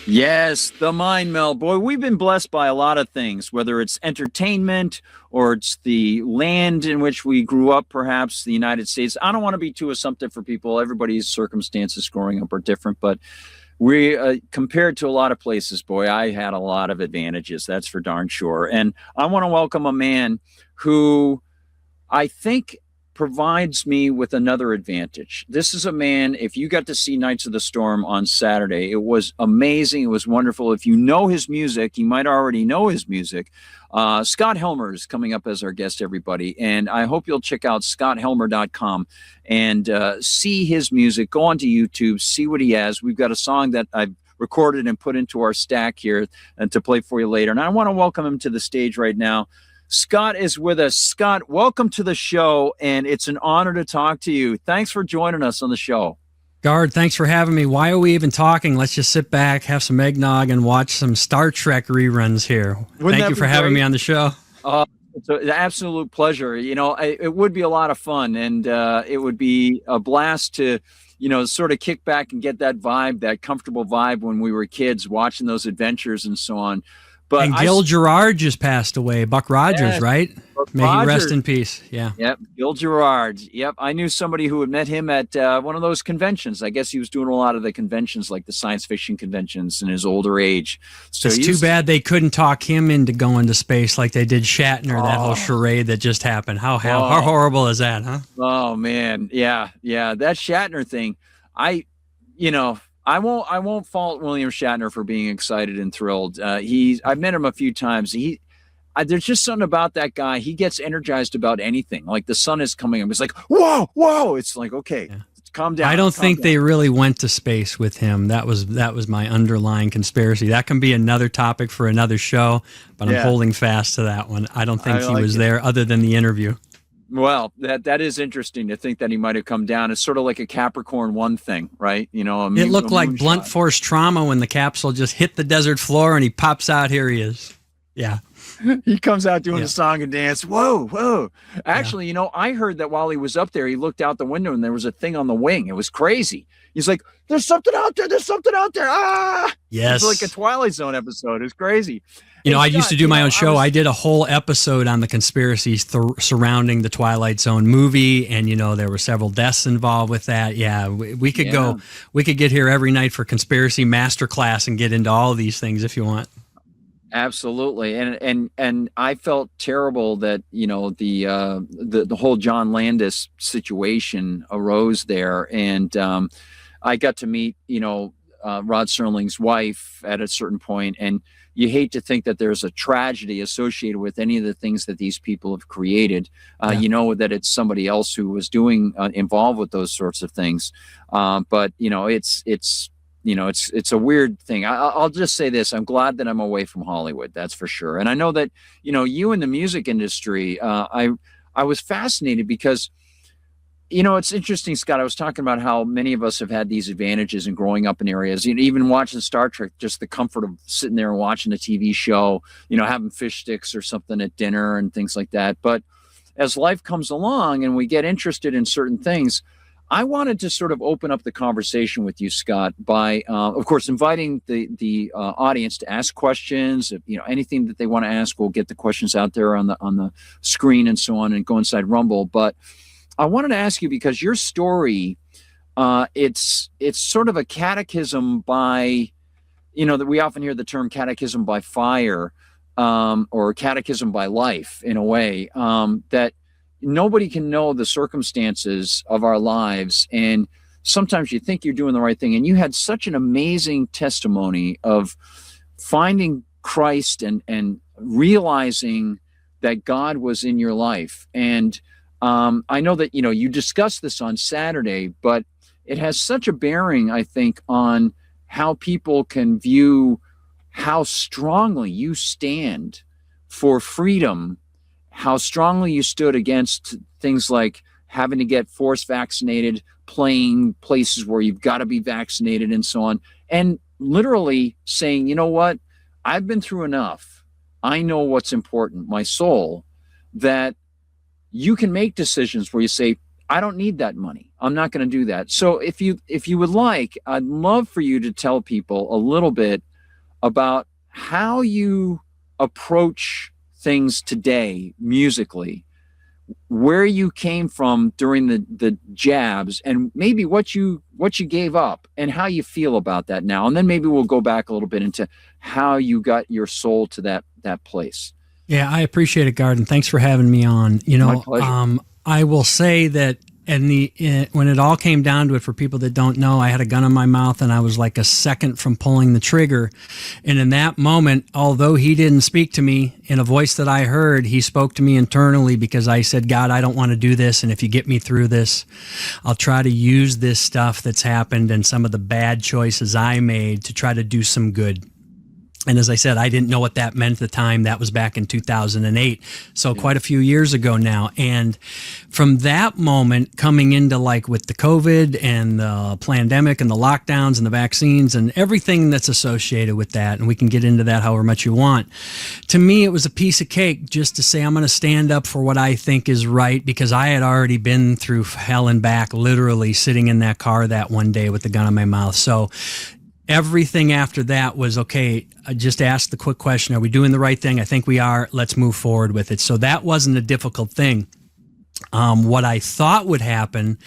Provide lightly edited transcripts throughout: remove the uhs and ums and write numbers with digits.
Yes, the mind meld. Boy, we've been blessed by a lot of things, whether it's entertainment or it's the land in which we grew up, perhaps the United States. I don't want to be too assumptive for people. Everybody's circumstances growing up are different, but compared to a lot of places, boy, I had a lot of advantages. That's for darn sure. And I want to welcome a man who I think provides me with another advantage. This is a man, if you got to see Knights of the Storm on Saturday, it was amazing. It was wonderful. If you know his music, you might already know his music. Scott Helmer is coming up as our guest, everybody. And I hope you'll check out scotthelmer.com and see his music. Go onto YouTube, see what he has. We've got a song that I've recorded and put into our stack here and to play for you later. And I want to welcome him to the stage right now. Scott is with us. Scott, welcome to the show, and it's an honor to talk to you. Thanks for joining us on the show. Guard, thanks for having me. Why are we even talking? Let's just sit back, have some eggnog, and watch some Star Trek reruns here. Thank you for having me on the show. It's an absolute pleasure. You know, it would be a lot of fun, and it would be a blast to, sort of kick back and get that vibe, that comfortable vibe when we were kids, watching those adventures and so on. But Gil Gerard just passed away. Buck Rogers, right? May he rest in peace. Yeah. Yep. Gil Gerard. Yep. I knew somebody who had met him at one of those conventions. I guess he was doing a lot of the conventions, like the science fiction conventions in his older age. So it's too bad they couldn't talk him into going to space like they did Shatner, that whole charade that just happened. How horrible is that, huh? Oh, man. Yeah. Yeah. That Shatner thing, I won't fault William Shatner for being excited and thrilled. I've met him a few times. There's just something about that guy. He gets energized about anything. Like the sun is coming up. It's like, whoa, whoa. It's like, okay, calm down. I don't think they really went to space with him. That was my underlying conspiracy. That can be another topic for another show, but I'm holding fast to that one. I don't think he was there other than the interview. Well, that is interesting to think that he might have come down. It's sort of like a Capricorn 1 thing, right? It looked like blunt force trauma when the capsule just hit the desert floor and he pops out. Here he is. Yeah. He comes out doing a song and dance. Whoa, whoa. Actually, I heard that while he was up there, he looked out the window and there was a thing on the wing. It was crazy. He's like, there's something out there. There's something out there. Ah! Yes. It's like a Twilight Zone episode. It's crazy. I used to do my own show. I did a whole episode on the conspiracies surrounding the Twilight Zone movie, and there were several deaths involved with that. Yeah, we could go. We could get here every night for conspiracy masterclass and get into all these things if you want. Absolutely, and I felt terrible that the whole John Landis situation arose there, and I got to meet Rod Serling's wife at a certain point, and you hate to think that there's a tragedy associated with any of the things that these people have created. That it's somebody else who was involved with those sorts of things. But it's a weird thing. I'll just say this. I'm glad that I'm away from Hollywood. That's for sure. And I know that, you in the music industry, I was fascinated because, it's interesting, Scott. I was talking about how many of us have had these advantages in growing up in areas, even watching Star Trek, just the comfort of sitting there and watching a TV show, having fish sticks or something at dinner and things like that. But as life comes along and we get interested in certain things, I wanted to sort of open up the conversation with you, Scott, by, of course, inviting the audience to ask questions. If, anything that they want to ask, we'll get the questions out there on the screen and so on and go inside Rumble. But I wanted to ask you, because your story, it's sort of a catechism by, that we often hear the term catechism by fire, or catechism by life in a way, that nobody can know the circumstances of our lives. And sometimes you think you're doing the right thing. And you had such an amazing testimony of finding Christ and realizing that God was in your life. And I know that, you discussed this on Saturday, but it has such a bearing, I think, on how people can view how strongly you stand for freedom, how strongly you stood against things like having to get forced vaccinated, playing places where you've got to be vaccinated and so on, and literally saying, you know what, I've been through enough. I know what's important, my soul, that you can make decisions where you say, I don't need that money. I'm not going to do that. So if you would like, I'd love for you to tell people a little bit about how you approach things today musically, where you came from during the jabs, and maybe what you gave up and how you feel about that now. And then maybe we'll go back a little bit into how you got your soul to that place. Yeah, I appreciate it, Garden. Thanks for having me on. My pleasure. I will say that when it all came down to it, for people that don't know, I had a gun in my mouth and I was like a second from pulling the trigger. And in that moment, although he didn't speak to me in a voice that I heard, he spoke to me internally, because I said, God, I don't want to do this. And if you get me through this, I'll try to use this stuff that's happened and some of the bad choices I made to try to do some good. And as I said, I didn't know what that meant at the time. That was back in 2008. So quite a few years ago now. And from that moment, coming into like with the COVID and the pandemic and the lockdowns and the vaccines and everything that's associated with that, and we can get into that however much you want. To me, it was a piece of cake just to say, I'm going to stand up for what I think is right, because I had already been through hell and back, literally sitting in that car that one day with the gun in my mouth. So everything after that was, okay, I just asked the quick question, are we doing the right thing? I think we are. Let's move forward with it. So that wasn't a difficult thing. What I thought would happen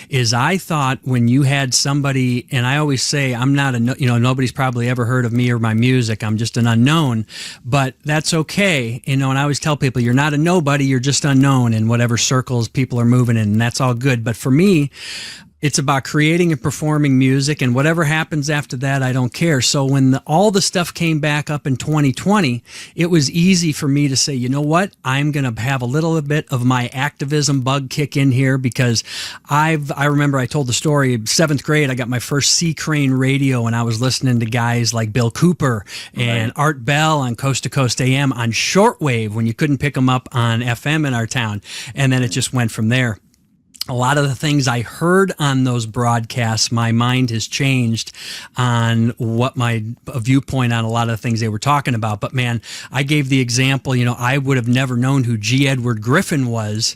is, I thought when you had somebody, and I always say, I'm not nobody's probably ever heard of me or my music. I'm just an unknown, but that's okay. And I always tell people, you're not a nobody, you're just unknown in whatever circles people are moving in, and that's all good. But for me, it's about creating and performing music, and whatever happens after that, I don't care. So when all the stuff came back up in 2020, it was easy for me to say, you know what? I'm going to have a little bit of my activism bug kick in here, because I remember I told the story, 7th grade, I got my first C Crane radio, and I was listening to guys like Bill Cooper and Art Bell on Coast to Coast AM on shortwave when you couldn't pick them up on FM in our town. And then it just went from there. A lot of the things I heard on those broadcasts, my mind has changed on what my viewpoint on a lot of the things they were talking about. But man, I gave the example, I would have never known who G. Edward Griffin was,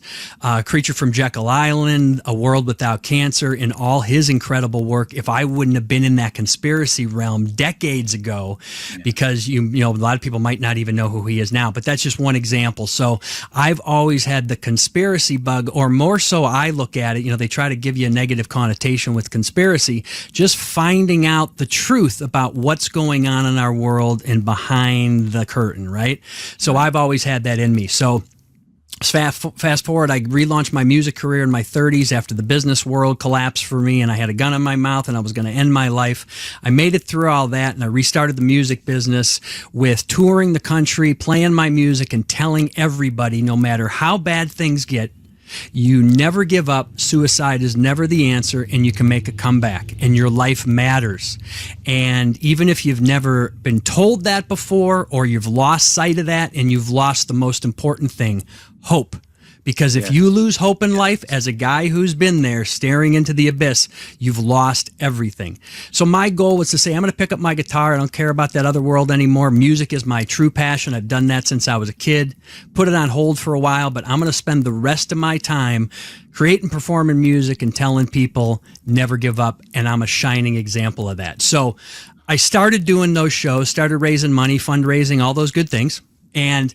Creature from Jekyll Island, A World Without Cancer, and all his incredible work, if I wouldn't have been in that conspiracy realm decades ago, because a lot of people might not even know who he is now. But that's just one example. So I've always had the conspiracy bug, or more so, I look at it, they try to give you a negative connotation with conspiracy, just finding out the truth about what's going on in our world and behind the curtain, right? So I've always had that in me. So fast forward, I relaunched my music career in my 30s after the business world collapsed for me, and I had a gun in my mouth and I was going to end my life. I made it through all that, and I restarted the music business with touring the country, playing my music, and telling everybody, no matter how bad things get, you never give up. Suicide is never the answer, and you can make a comeback, and your life matters. And even if you've never been told that before, or you've lost sight of that, and you've lost the most important thing, hope. Because if you lose hope in life, as a guy who's been there staring into the abyss, you've lost everything. So my goal was to say, I'm going to pick up my guitar. I don't care about that other world anymore. Music is my true passion. I've done that since I was a kid. Put it on hold for a while, but I'm going to spend the rest of my time creating, performing music, and telling people never give up. And I'm a shining example of that. So I started doing those shows, started raising money, fundraising, all those good things. And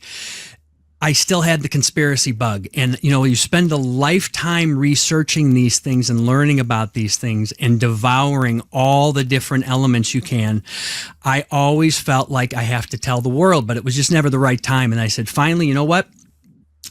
I still had the conspiracy bug. And, you spend a lifetime researching these things and learning about these things and devouring all the different elements you can. I always felt like I have to tell the world, but it was just never the right time. And I said, finally, you know what?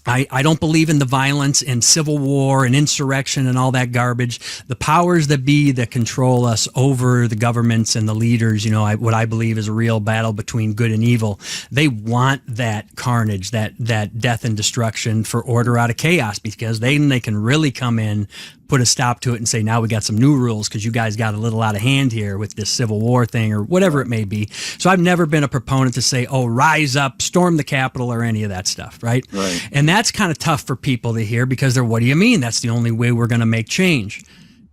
I don't believe in the violence and civil war and insurrection and all that garbage. The powers that be that control us over the governments and the leaders, what I believe is a real battle between good and evil. They want that carnage, that death and destruction for order out of chaos, because then they can really come in, put a stop to it, and say, now we got some new rules because you guys got a little out of hand here with this civil war thing or whatever it may be. So I've never been a proponent to say, rise up, storm the Capitol, or any of that stuff, right? And that's kind of tough for people to hear, because they're, what do you mean? That's the only way we're going to make change.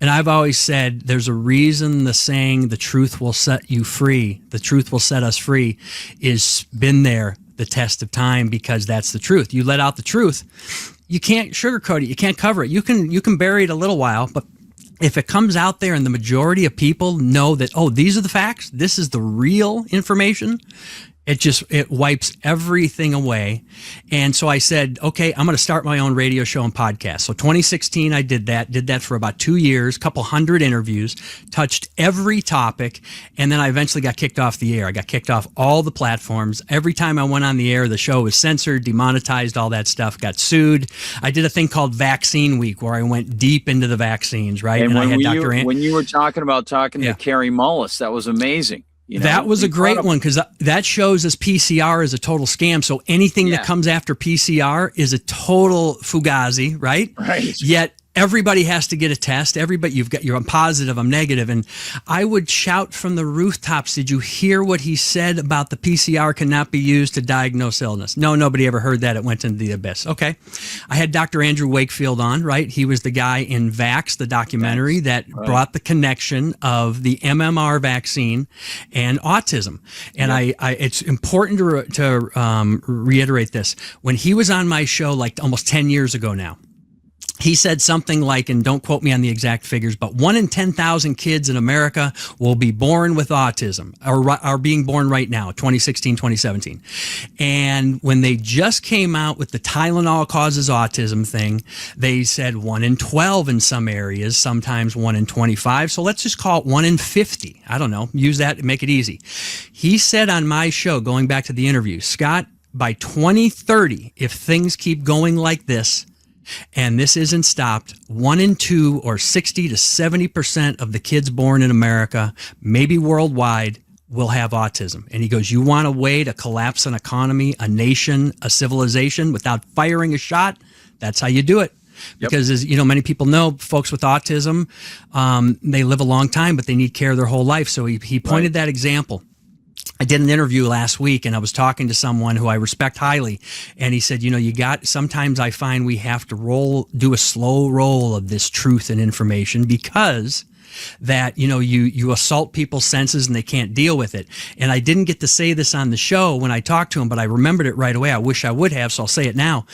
And I've always said, there's a reason the saying, the truth will set you free, the truth will set us free, is been there the test of time, because that's the truth. You let out the truth, you can't sugarcoat it. You can't cover it. You can bury it a little while, but if it comes out there and the majority of people know that, oh, these are the facts, this is the real information, it wipes everything away. And so I said, okay, I'm going to start my own radio show and podcast. So 2016, I did that for about 2 years, couple hundred interviews, touched every topic. And then I eventually got kicked off the air. I got kicked off all the platforms. Every time I went on the air, the show was censored, demonetized, all that stuff, got sued. I did a thing called Vaccine Week where I went deep into the vaccines, right? And I had when you were talking to Carrie Mullis, that was amazing. That was a great one because that shows us PCR is a total scam. So anything that comes after PCR is a total fugazi, right? Right. Yet everybody has to get a test. You're positive, I'm negative. And I would shout from the rooftops, did you hear what he said about the PCR cannot be used to diagnose illness? No, nobody ever heard that. It went into the abyss. Okay. I had Dr. Andrew Wakefield on, right? He was the guy in Vax, the documentary that brought the connection of the MMR vaccine and autism. And it's important to reiterate this. When he was on my show, like almost 10 years ago now, he said something like, and don't quote me on the exact figures, but 1 in 10,000 kids in America will be born with autism, or are being born right now, 2016, 2017. And when they just came out with the Tylenol causes autism thing, they said 1 in 12 in some areas, sometimes 1 in 25. So let's just call it 1 in 50. I don't know. Use that and make it easy. He said on my show, going back to the interview, Scott, by 2030, if things keep going like this, and this isn't stopped, 1 in 2 or 60 to 70% of the kids born in America, maybe worldwide, will have autism. And he goes, you want a way to collapse an economy, a nation, a civilization without firing a shot? That's how you do it. Because as many people know, folks with autism, they live a long time, but they need care their whole life. So he pointed that example. I did an interview last week and I was talking to someone who I respect highly. And he said, sometimes I find we have to do a slow roll of this truth and information because that, you assault people's senses and they can't deal with it. And I didn't get to say this on the show when I talked to him, but I remembered it right away. I wish I would have, so I'll say it now.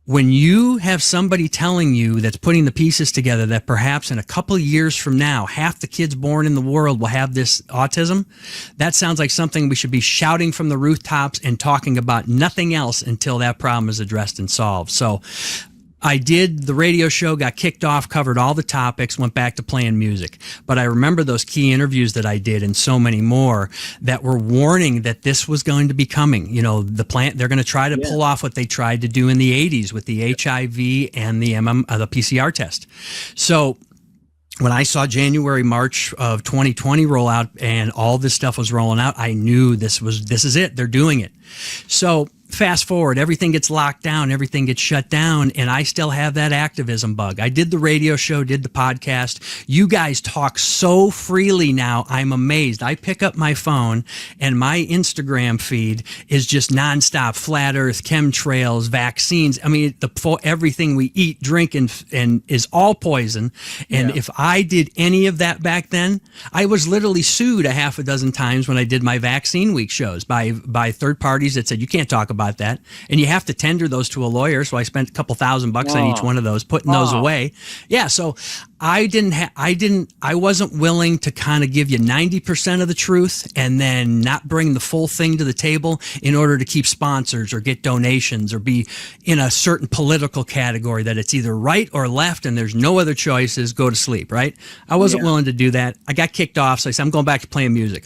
When you have somebody telling you that's putting the pieces together that perhaps in a couple of years from now, half the kids born in the world will have this autism, that sounds like something we should be shouting from the rooftops and talking about nothing else until that problem is addressed and solved. So I did the radio show, got kicked off, covered all the topics, went back to playing music. But I remember those key interviews that I did and so many more that were warning that this was going to be coming. They're going to try to pull off what they tried to do in the 80s with the HIV and the PCR test. So when I saw January, March of 2020 roll out and all this stuff was rolling out, I knew this is it. They're doing it. So fast forward, everything gets locked down, everything gets shut down, and I still have that activism bug. I did the radio show, did the podcast. You guys talk so freely now, I'm amazed. I pick up my phone, and my Instagram feed is just nonstop flat earth, chemtrails, vaccines. I mean, everything we eat, drink, and is all poison. And if I did any of that back then, I was literally sued a half a dozen times when I did my Vaccine Week shows by third parties that said, you can't talk about that. And you have to tender those to a lawyer. So I spent a couple $1,000 on each one of those, putting those away. Yeah. So I wasn't willing to kind of give you 90% of the truth and then not bring the full thing to the table in order to keep sponsors or get donations or be in a certain political category that it's either right or left and there's no other choices, go to sleep, right? I wasn't willing to do that. I got kicked off. So I said, I'm going back to playing music.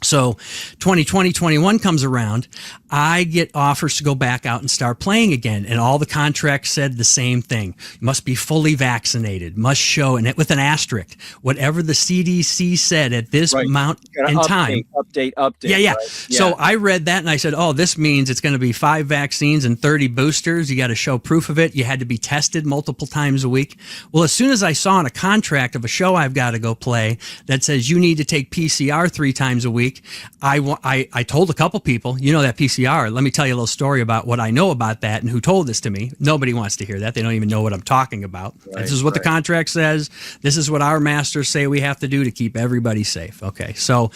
So 2020, 21 comes around, I get offers to go back out and start playing again. And all the contracts said the same thing. You must be fully vaccinated, must show, and with an asterisk, whatever the CDC said at this amount in time. Update. Yeah. Right? So I read that and I said, oh, this means it's going to be 5 vaccines and 30 boosters. You got to show proof of it. You had to be tested multiple times a week. Well, as soon as I saw in a contract of a show I've got to go play that says you need to take PCR 3 times a week, I told a couple people, that PCR, let me tell you a little story about what I know about that and who told this to me. Nobody wants to hear that. They don't even know what I'm talking about. This is what the contract says. This is what our masters say we have to do to keep everybody safe. Okay. So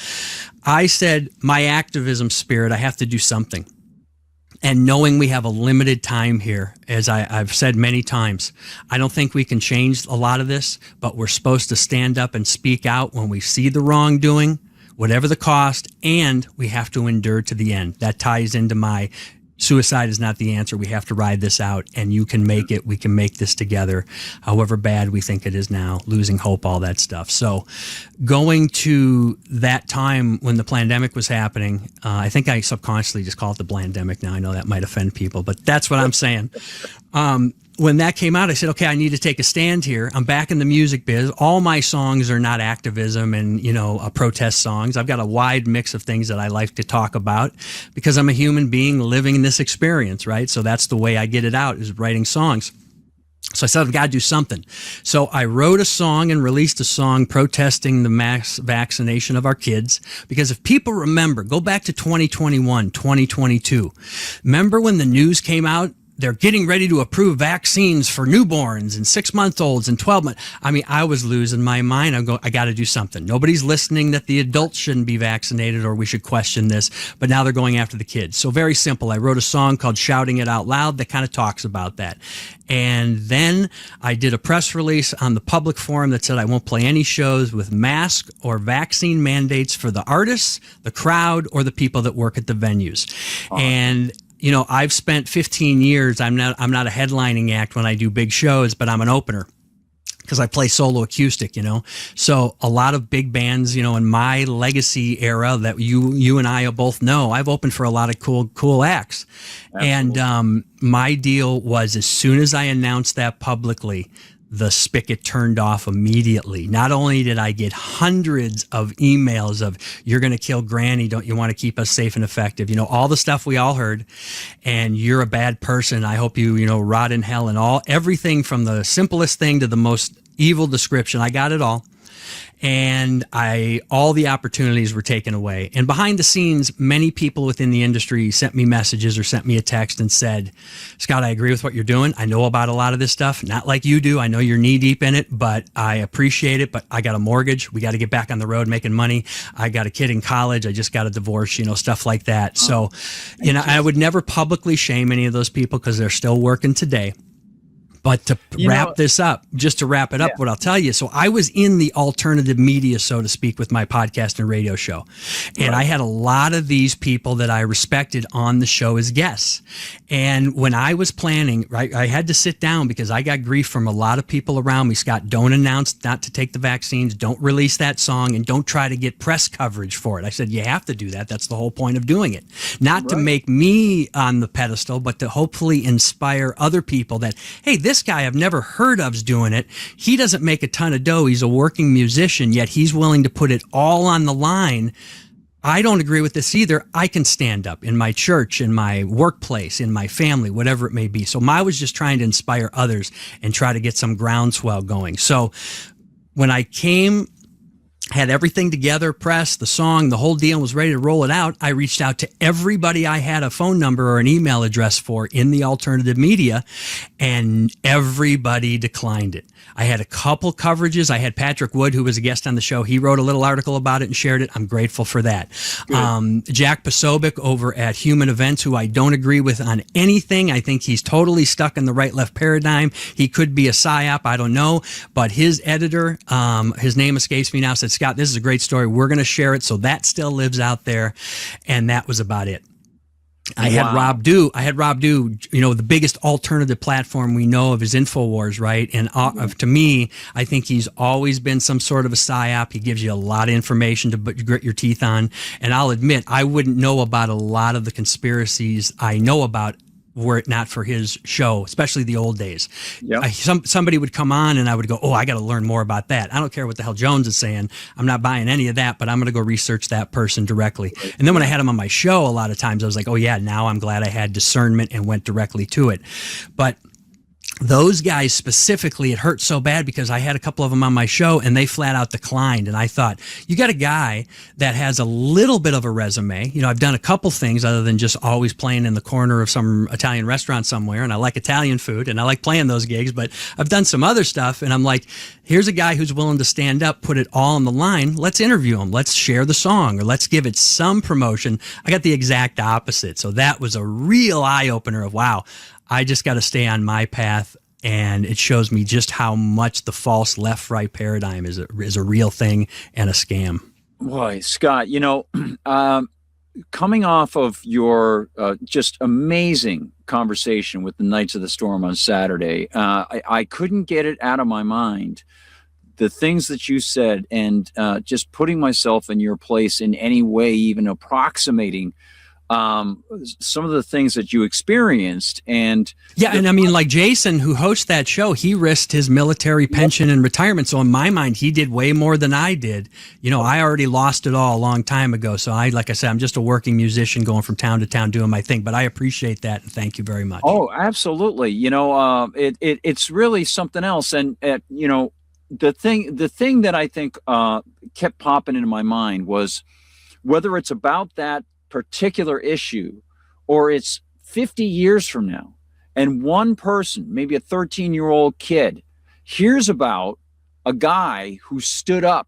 I said, my activism spirit, I have to do something. And knowing we have a limited time here, as I've said many times, I don't think we can change a lot of this, but we're supposed to stand up and speak out when we see the wrongdoing, whatever the cost, and we have to endure to the end. That ties into my suicide is not the answer. We have to ride this out, and you can make it. We can make this together, however bad we think it is now, losing hope, all that stuff. So going to that time when the pandemic was happening, I think I subconsciously just call it the blandemic now. I know that might offend people, but that's what I'm saying. When that came out, I said, okay, I need to take a stand here. I'm back in the music biz. All my songs are not activism and, protest songs. I've got a wide mix of things that I like to talk about because I'm a human being living in this experience, right? So that's the way I get it out, is writing songs. So I said, I've got to do something. So I wrote a song and released a song protesting the mass vaccination of our kids. Because if people remember, go back to 2021, 2022. Remember when the news came out? They're getting ready to approve vaccines for newborns and 6-month-olds and 12 months. I mean, I was losing my mind. I got to do something. Nobody's listening that the adults shouldn't be vaccinated or we should question this, but now they're going after the kids. So very simple. I wrote a song called Shouting It Out Loud that kind of talks about that. And then I did a press release on the public forum that said I won't play any shows with mask or vaccine mandates for the artists, the crowd, or the people that work at the venues. And I've spent 15 years. I'm not a headlining act when I do big shows, but I'm an opener because I play solo acoustic, So a lot of big bands, in my legacy era that you and I both know, I've opened for a lot of cool acts. Absolutely. And my deal was, as soon as I announced that publicly, the spigot turned off immediately. Not only did I get hundreds of emails of, you're going to kill Granny, don't you want to keep us safe and effective? All the stuff we all heard, and you're a bad person. I hope you, rot in hell, and everything from the simplest thing to the most evil description. I got it all. And all the opportunities were taken away. And behind the scenes, many people within the industry sent me messages or sent me a text and said, Scott, I agree with what you're doing. I know about a lot of this stuff, not like you do. I know you're knee deep in it, but I appreciate it. But I got a mortgage. We got to get back on the road making money. I got a kid in college. I just got a divorce, stuff like that. So, I would never publicly shame any of those people because they're still working today. But to wrap this up, just to wrap it up, what I'll tell you. So I was in the alternative media, so to speak, with my podcast and radio show. And I had a lot of these people that I respected on the show as guests. And when I was planning, I had to sit down because I got grief from a lot of people around me. Scott, don't announce not to take the vaccines. Don't release that song, and don't try to get press coverage for it. I said, you have to do that. That's the whole point of doing it. Not to make me on the pedestal, but to hopefully inspire other people that, hey, this guy I've never heard of's doing it. He doesn't make a ton of dough. He's a working musician, yet he's willing to put it all on the line. I don't agree with this either. I can stand up in my church, in my workplace, in my family, whatever it may be. So I was just trying to inspire others and try to get some groundswell going. So when I had everything together, press, the song, the whole deal, was ready to roll it out, I reached out to everybody I had a phone number or an email address for in the alternative media, and everybody declined it. I had a couple coverages. I had Patrick Wood, who was a guest on the show. He wrote a little article about it and shared it. I'm grateful for that. Jack Posobiec over at Human Events, who I don't agree with on anything. I think he's totally stuck in the right-left paradigm. He could be a psyop. I don't know. But his editor, his name escapes me now, said, Scott, this is a great story. We're going to share it. So that still lives out there. And that was about it. I had Rob Dew, the biggest alternative platform we know of is InfoWars, right? And to me, I think he's always been some sort of a psyop. He gives you a lot of information to grit your teeth on. And I'll admit, I wouldn't know about a lot of the conspiracies I know about were it not for his show, especially the old days. Yep. Somebody would come on and I would go, oh, I got to learn more about that. I don't care what the hell Jones is saying. I'm not buying any of that, but I'm going to go research that person directly. Right. And then when I had him on my show, a lot of times I was like, oh yeah, now I'm glad I had discernment and went directly to it. But those guys specifically, it hurt so bad because I had a couple of them on my show and they flat out declined. And I thought, you got a guy that has a little bit of a resume. You know, I've done a couple things other than just always playing in the corner of some Italian restaurant somewhere. And I like Italian food and I like playing those gigs, but I've done some other stuff. And I'm like, here's a guy who's willing to stand up, put it all on the line. Let's interview him. Let's share the song or let's give it some promotion. I got the exact opposite. So that was a real eye opener of, wow, I just got to stay on my path, and it shows me just how much the false left-right paradigm is a real thing and a scam. Boy, Scott, coming off of your just amazing conversation with the Knights of the Storm on Saturday, I couldn't get it out of my mind. The things that you said, and just putting myself in your place in any way, even approximating some of the things that you experienced. And I mean, like Jason, who hosts that show, he risked his military pension and retirement. So in my mind, he did way more than I did. You know, I already lost it all a long time ago. So like I said, I'm just a working musician going from town to town doing my thing, but I appreciate that. And thank you very much. Oh, absolutely. It's really something else. And, the thing that I think kept popping into my mind was whether it's about that particular issue or it's 50 years from now and one person, maybe a 13-year-old kid, hears about a guy who stood up,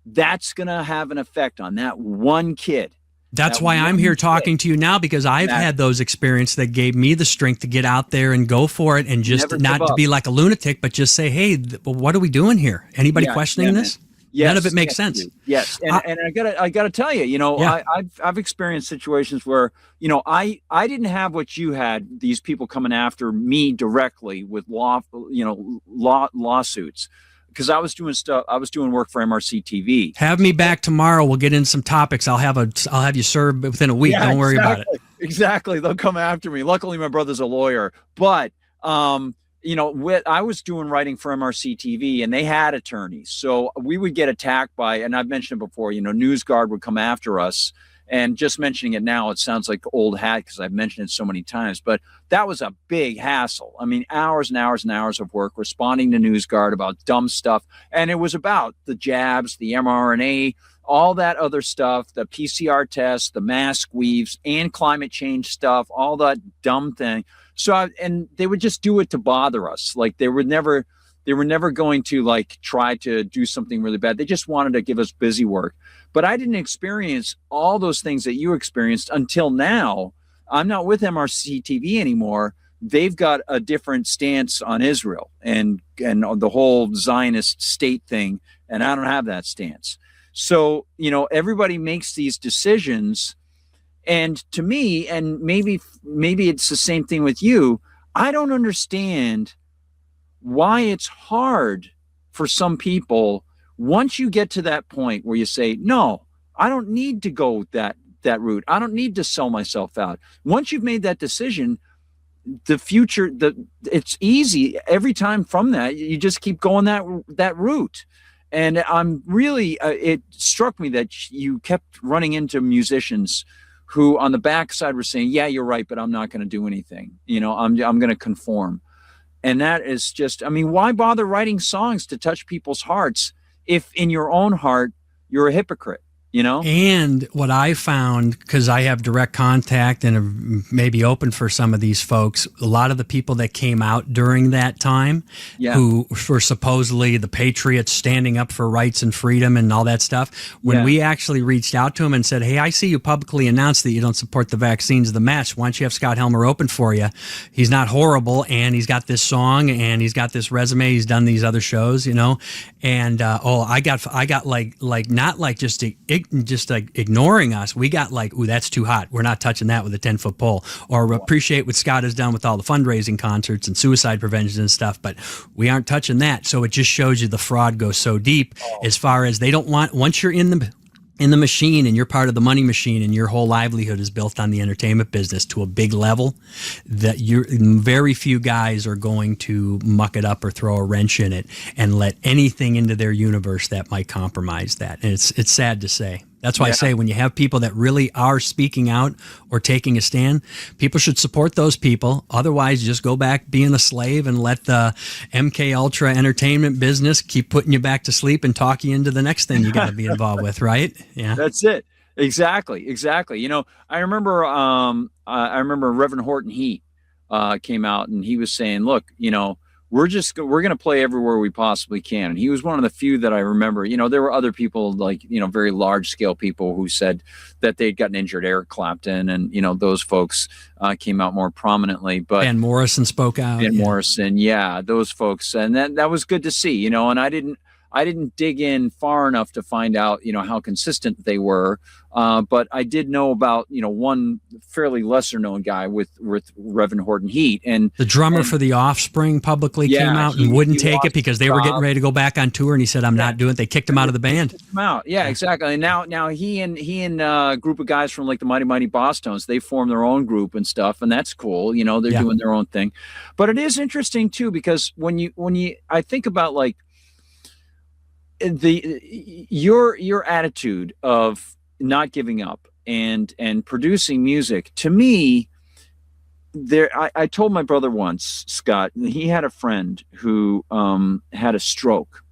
that's going to have an effect on that one kid. That's why I'm here talking to you now, because I've had those experiences that gave me the strength to get out there and go for it, and just not to be like a lunatic, but just say, hey, what are we doing here? Anybody questioning this? Yes, none of it makes sense. Yes, and I gotta tell you, I've experienced situations where I didn't have what you had. These people coming after me directly with lawsuits, because I was doing stuff. I was doing work for MRC TV. Have me back tomorrow. We'll get into some topics. I'll have you served within a week. Don't worry about it. Exactly. They'll come after me. Luckily, my brother's a lawyer, but I was doing writing for MRC TV, and they had attorneys. So we would get attacked by, and I've mentioned it before, NewsGuard would come after us. And just mentioning it now, it sounds like old hat because I've mentioned it so many times. But that was a big hassle. I mean, hours and hours and hours of work responding to NewsGuard about dumb stuff. And it was about the jabs, the mRNA, all that other stuff, the PCR tests, the mask weaves, and climate change stuff, all that dumb thing. So, and they would just do it to bother us. Like they were never going to try to do something really bad. They just wanted to give us busy work. But I didn't experience all those things that you experienced until now. I'm not with MRC TV anymore. They've got a different stance on Israel and the whole Zionist state thing. And I don't have that stance. So, everybody makes these decisions. And to me, and maybe it's the same thing with you, I don't understand why it's hard for some people once you get to that point where you say, no, I don't need to go that route. I don't need to sell myself out. Once you've made that decision, the future, it's easy every time from that. You just keep going that route. And I'm really, it struck me that you kept running into musicians who on the backside were saying, yeah, you're right, but I'm not going to do anything. I'm going to conform. And that is just, why bother writing songs to touch people's hearts if in your own heart you're a hypocrite? And what I found, because I have direct contact and have maybe open for some of these folks, a lot of the people that came out during that time, who were supposedly the patriots standing up for rights and freedom and all that stuff, when we actually reached out to them and said, hey, I see you publicly announced that you don't support the vaccines of the match. Why don't you have Scott Helmer open for you? He's not horrible, and he's got this song, and he's got this resume. He's done these other shows, and I got not like just ignoring us. We got ooh, that's too hot. We're not touching that with a 10-foot pole. Or appreciate what Scott has done with all the fundraising concerts and suicide prevention and stuff, but we aren't touching that. So it just shows you the fraud goes so deep as far as they don't want, once you're in the machine and you're part of the money machine and your whole livelihood is built on the entertainment business to a big level, that very few guys are going to muck it up or throw a wrench in it and let anything into their universe that might compromise that. And it's sad to say. That's why I say when you have people that really are speaking out or taking a stand, people should support those people. Otherwise, just go back being a slave and let the MK Ultra entertainment business keep putting you back to sleep and talk you into the next thing you got to be involved with, right? Yeah. That's it. Exactly. Exactly. I remember Reverend Horton Heat came out and he was saying, look, we're going to play everywhere we possibly can. And he was one of the few that I remember. There were other people like, very large scale people who said that they'd gotten injured. Eric Clapton and, those folks came out more prominently. But Van Morrison spoke out. Van Morrison, those folks. And that was good to see, and I didn't dig in far enough to find out, how consistent they were. But I did know about, one fairly lesser known guy with Reverend Horton Heat. And the drummer for The Offspring publicly came out and wouldn't take it because they were getting ready to go back on tour. And he said, I'm not doing it. They kicked him out of the band. Kicked him out. Yeah, exactly. And now he and a group of guys from like the Mighty Mighty Bosstones, they formed their own group and stuff. And that's cool. They're doing their own thing. But it is interesting too, because I think about like, your attitude of not giving up and producing music, to me, I told my brother once, Scott, he had a friend who had a stroke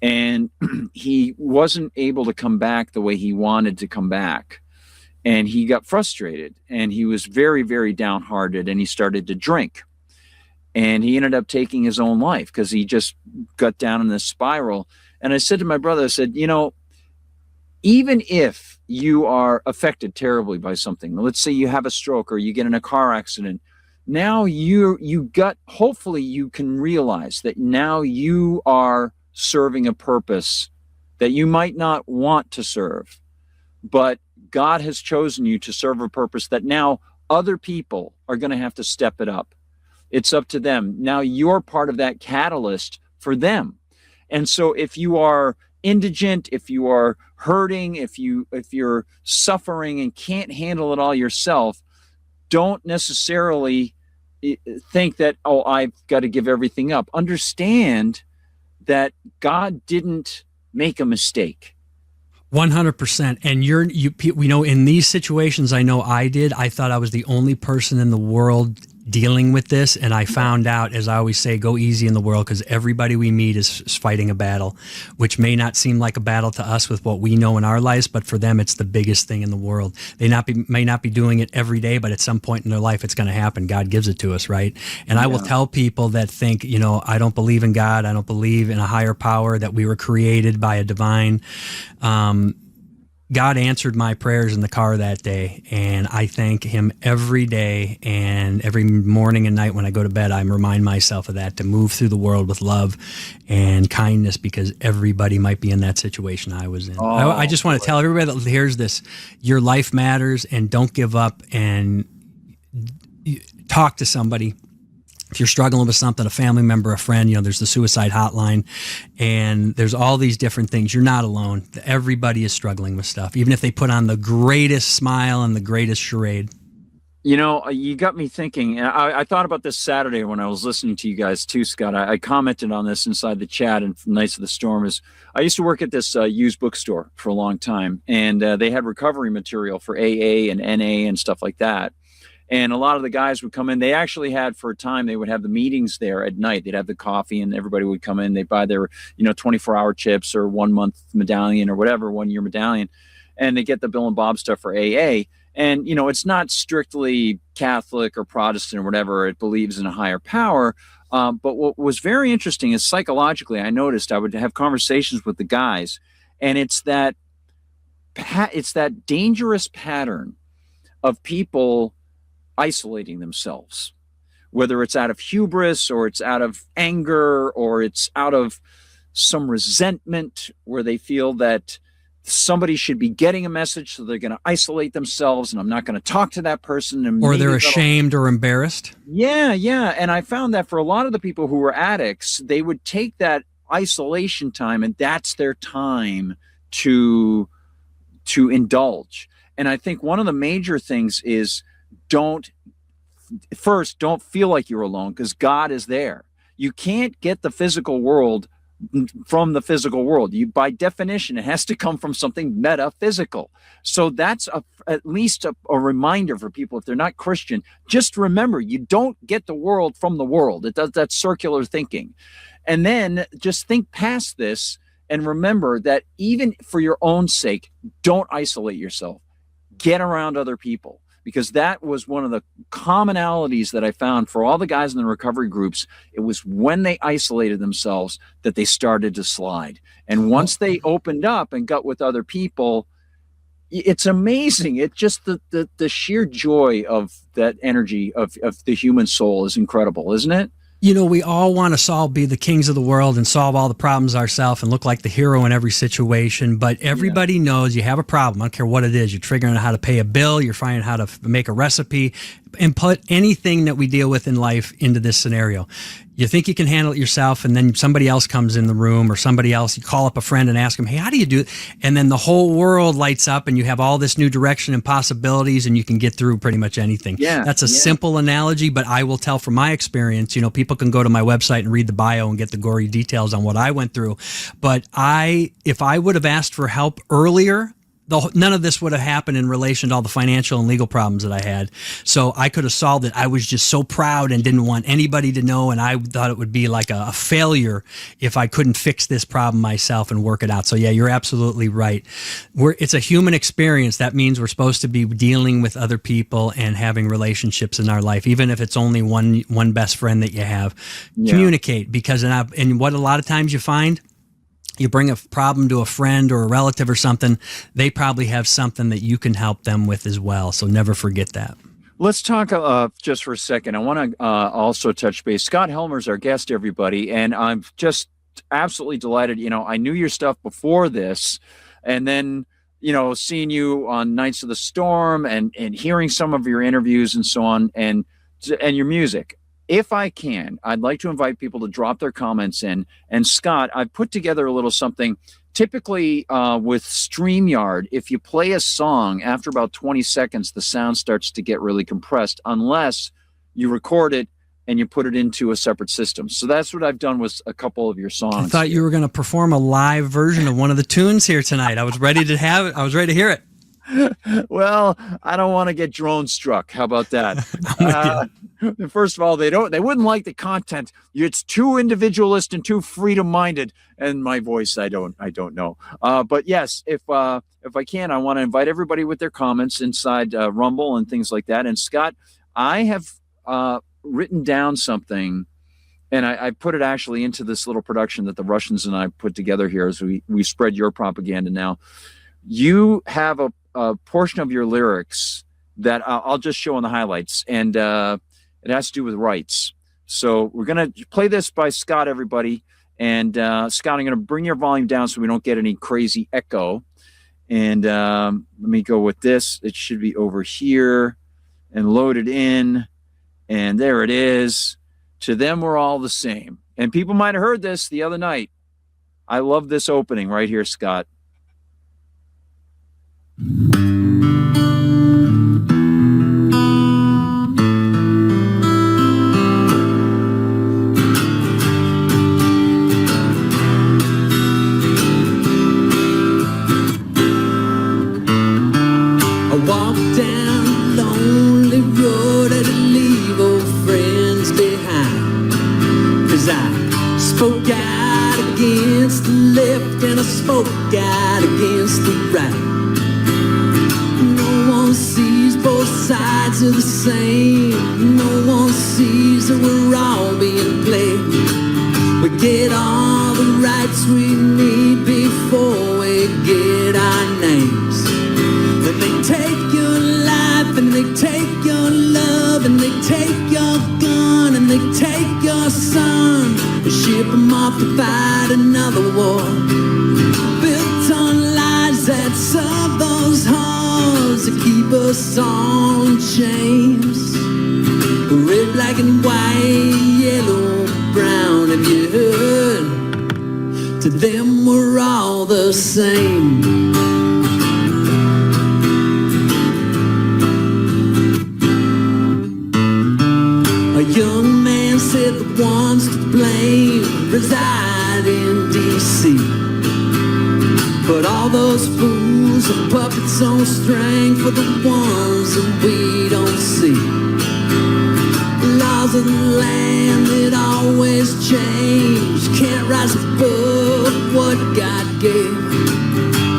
and he wasn't able to come back the way he wanted to come back, and he got frustrated and he was very, very downhearted, and he started to drink, and he ended up taking his own life because he just got down in this spiral. And I said to my brother, I said, even if you are affected terribly by something, let's say you have a stroke or you get in a car accident, now hopefully you can realize that now you are serving a purpose that you might not want to serve, but God has chosen you to serve a purpose that now other people are going to have to step it up. It's up to them. Now you're part of that catalyst for them. And so if you are indigent, if you are hurting, if you're suffering and can't handle it all yourself, don't necessarily think that, I've got to give everything up. Understand that God didn't make a mistake. 100%. And in these situations, I know I did. I thought I was the only person in the world dealing with this. And I found out, as I always say, go easy in the world, because everybody we meet is fighting a battle, which may not seem like a battle to us with what we know in our lives, but for them, it's the biggest thing in the world. They may not be doing it every day, but at some point in their life, it's going to happen. God gives it to us, right? And I will tell people that think, I don't believe in God, I don't believe in a higher power, that we were created by a divine. God answered my prayers in the car that day, and I thank him every day, and every morning and night when I go to bed, I remind myself of that, to move through the world with love and kindness, because everybody might be in that situation I was in. I just want to tell everybody that hears this, your life matters, and don't give up, and talk to somebody. If you're struggling with something, a family member, a friend, there's the suicide hotline, and there's all these different things. You're not alone. Everybody is struggling with stuff, even if they put on the greatest smile and the greatest charade. You got me thinking. I thought about this Saturday when I was listening to you guys too, Scott. I commented on this inside the chat and from Nights of the Storm. I used to work at this used bookstore for a long time, and they had recovery material for AA and NA and stuff like that. And a lot of the guys would come in. They actually had, for a time, they would have the meetings there at night. They'd have the coffee, and everybody would come in. They'd buy their, 24-hour chips or 1 month medallion or whatever, 1 year medallion. And they get the Bill and Bob stuff for AA. And, it's not strictly Catholic or Protestant or whatever. It believes in a higher power. But what was very interesting is psychologically, I noticed I would have conversations with the guys, and it's that dangerous pattern of people isolating themselves, whether it's out of hubris or it's out of anger or it's out of some resentment where they feel that somebody should be getting a message, so they're going to isolate themselves, and I'm not going to talk to that person. And or they're ashamed or embarrassed. Yeah. And I found that for a lot of the people who were addicts, they would take that isolation time, and that's their time to indulge. And I think one of the major things is, don't feel like you're alone, because God is there. You can't get the physical world from the physical world. By definition, it has to come from something metaphysical. So that's at least a reminder for people, if they're not Christian, just remember, you don't get the world from the world. It does that circular thinking. And then just think past this and remember that even for your own sake, don't isolate yourself. Get around other people, because that was one of the commonalities that I found for all the guys in the recovery groups. It was when they isolated themselves that they started to slide. And once they opened up and got with other people, it's amazing. It's just the sheer joy of that energy of the human soul is incredible, isn't it? We all want to be the kings of the world and solve all the problems ourselves and look like the hero in every situation. But everybody knows you have a problem. I don't care what it is. You're figuring out how to pay a bill. You're finding how to make a recipe, and put anything that we deal with in life into this scenario. You think you can handle it yourself, and then somebody else comes in the room, or somebody else, you call up a friend and ask them, hey, how do you do it? And then the whole world lights up and you have all this new direction and possibilities, and you can get through pretty much anything. That's a simple analogy, but I will tell from my experience, people can go to my website and read the bio and get the gory details on what I went through. But if I would have asked for help earlier, none of this would have happened in relation to all the financial and legal problems that I had. So I could have solved it. I was just so proud and didn't want anybody to know. And I thought it would be like a failure if I couldn't fix this problem myself and work it out. So yeah, you're absolutely right. It's a human experience. That means we're supposed to be dealing with other people and having relationships in our life, even if it's only one best friend that you have. Communicate, because and what a lot of times you find, you bring a problem to a friend or a relative or something, they probably have something that you can help them with as well. So never forget that. Let's talk just for a second. I want to also touch base. Scott Helmer's our guest, everybody, and I'm just absolutely delighted. I knew your stuff before this, and then, seeing you on Nights of the Storm and hearing some of your interviews and so on, and your music. If I can, I'd like to invite people to drop their comments in. And Scott, I've put together a little something. Typically with StreamYard, if you play a song, after about 20 seconds, the sound starts to get really compressed unless you record it and you put it into a separate system. So that's what I've done with a couple of your songs. I thought you were going to perform a live version of one of the tunes here tonight. I was ready to have it. I was ready to hear it. Well, I don't want to get drone struck. How about that? First of all, they wouldn't like the content. It's too individualist and too freedom-minded. And my voice, I don't know. But yes, if I can, I want to invite everybody with their comments inside Rumble and things like that. And Scott, I have written down something, and I put it actually into this little production that the Russians and I put together here as we spread your propaganda now. You have a portion of your lyrics that I'll just show in the highlights, and it has to do with rights. So we're going to play this by Scott, everybody. And Scott, I'm going to bring your volume down so we don't get any crazy echo. And let me go with this. It should be over here and loaded in. And there it is. To them, we're all the same. And people might have heard this the other night. I love this opening right here, Scott. Spoke out against the left and I spoke out against the right. No one sees both sides are the same. No one sees that we're all being played. We get all the rights we need before we get our names. Then they take your life and they take your love and they take your gun and they take your son. Ship them off to fight another war, built on lies that serve those whores that keep us all in chains. Red, black and white, yellow, brown, have you heard? To them we're all the same. A young man said the ones to blame reside in deep All those fools are puppets on string for the ones that we don't see. Laws of the land that always change, can't rise above what God gave.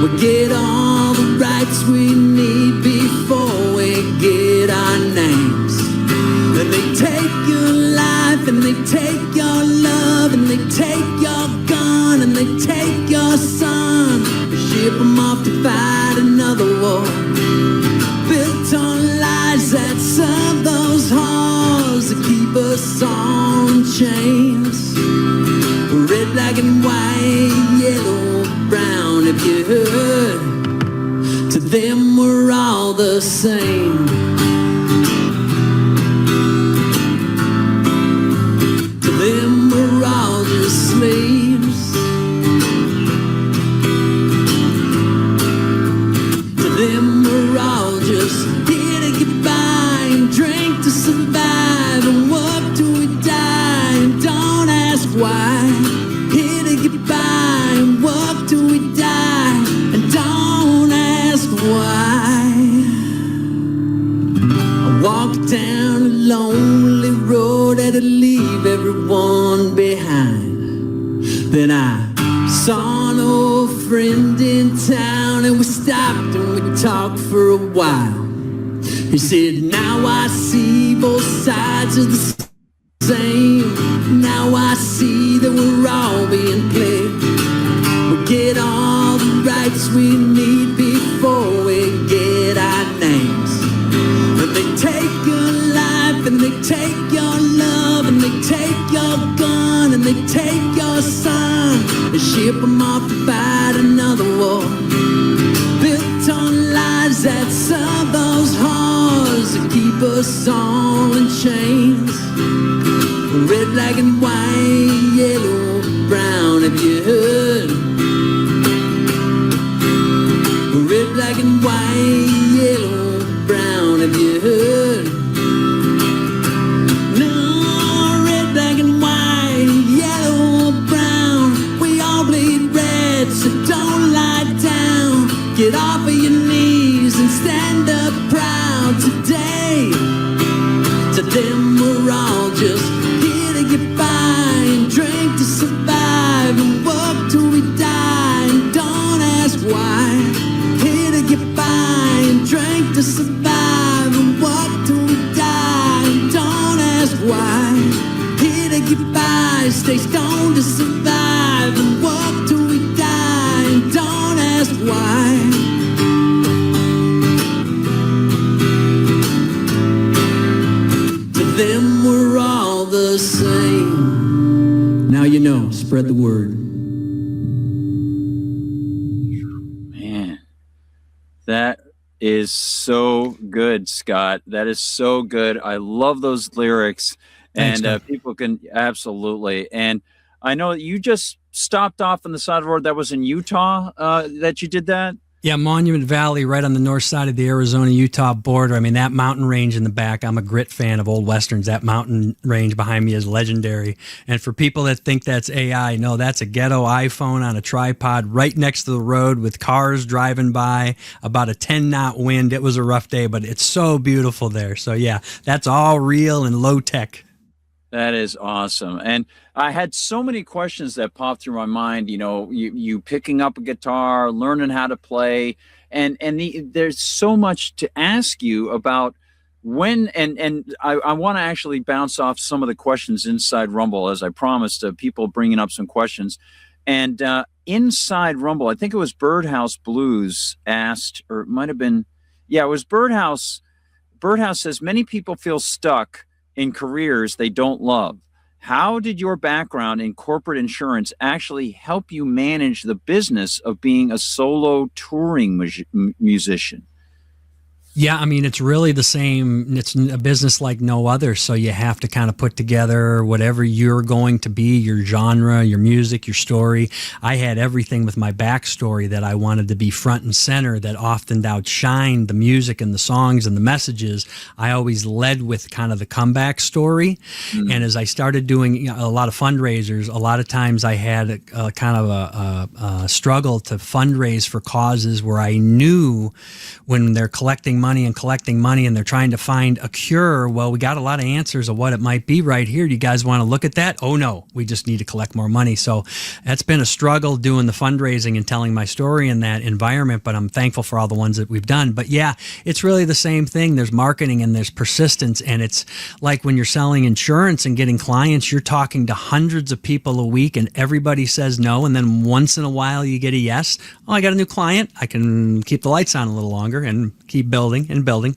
We get all the rights we need before we get our names. And they take your life, and they take your love, and they take your gun, and they take your son. They ship them off to fight another war, built on lies that serve those whores that keep us on chains. Red, black, and white, yellow, brown. If you heard, to them we're all the same. To them we're all just slaves. To them we're all just here to get by and drink to survive and work till we die. And don't ask why. Here to get by and work till we die. And don't ask why. I walked down a lonely road, had to leave everyone behind. Then I saw an old friend in town, and we stopped and we talked for a while. He said, now I see both sides of the same. Now I see that we're all being played. We get all the rights we need before we get our names. And they take your life, and they take your love, and they take your gun, and they take your son. They ship them off to fight another war, built on lies that serve those whores that keep us all in chains. Red, black, and white, yellow, brown. Have you heard? Red, black, and white, yellow, brown. Have you heard? No, red, black, and white, yellow, brown. We all bleed red, so don't lie down. Get off of your knees and stand up proud today. To them we're all just here to get by and drink to survive and work till we die. And don't ask why. Here to get by and drink to survive and work till we die. And don't ask why. Here to get by, stay stoned to survive and work till we die. And don't ask why. Them we're all the same. Now you know, spread the word. Man, that is so good, Scott. That is so good. I love those lyrics. Thanks, And people can absolutely. And I know you just stopped off on the side of the road. That was in Utah that you did that? Yeah, Monument Valley, right on the north side of the Arizona-Utah border. I mean, that mountain range in the back, I'm a grit fan of old Westerns. That mountain range behind me is legendary. And for people that think that's AI, no, that's a ghetto iPhone on a tripod right next to the road with cars driving by, about a 10-knot wind. It was a rough day, but it's so beautiful there. So, yeah, that's all real and low-tech. That is awesome. And I had so many questions that popped through my mind, you know, you picking up a guitar, learning how to play, and there's so much to ask you about when, and I want to actually bounce off some of the questions inside Rumble, as I promised, people bringing up some questions. And inside Rumble, I think it was Birdhouse Blues asked, or it might have been, yeah, it was Birdhouse. Birdhouse says, many people feel stuck in careers they don't love. How did your background in corporate insurance actually help you manage the business of being a solo touring musician? Yeah, I mean, it's really the same. It's a business like no other. So you have to kind of put together whatever you're going to be, your genre, your music, your story. I had everything with my backstory that I wanted to be front and center that often outshined the music and the songs and the messages. I always led with kind of the comeback story. And as I started doing a lot of fundraisers, a lot of times I had a kind of a struggle to fundraise for causes where I knew when they're collecting money and they're trying to find a cure. Well, we got a lot of answers of what it might be right here. Do you guys want to look at that? Oh no, we just need to collect more money. So that's been a struggle doing the fundraising and telling my story in that environment, but I'm thankful for all the ones that we've done. But yeah, it's really the same thing. There's marketing and there's persistence, and it's like when you're selling insurance and getting clients, you're talking to hundreds of people a week and everybody says no, and then once in a while you get a yes. Oh, I got a new client. I can keep the lights on a little longer and keep building and building.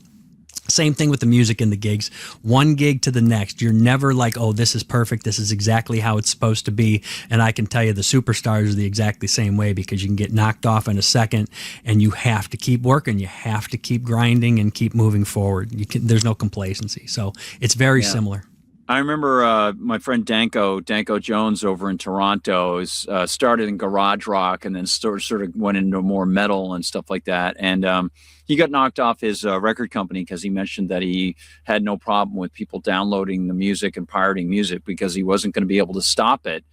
Same thing with the music and the gigs. One gig to the next. You're never like, oh, this is perfect. This is exactly how it's supposed to be. And I can tell you the superstars are the exactly same way, because you can get knocked off in a second and you have to keep working. You have to keep grinding and keep moving forward. There's no complacency. So it's very similar. I remember my friend Danko Jones over in Toronto started in garage rock and then sort of went into more metal and stuff like that. And he got knocked off his record company because he mentioned that he had no problem with people downloading the music and pirating music because he wasn't going to be able to stop it.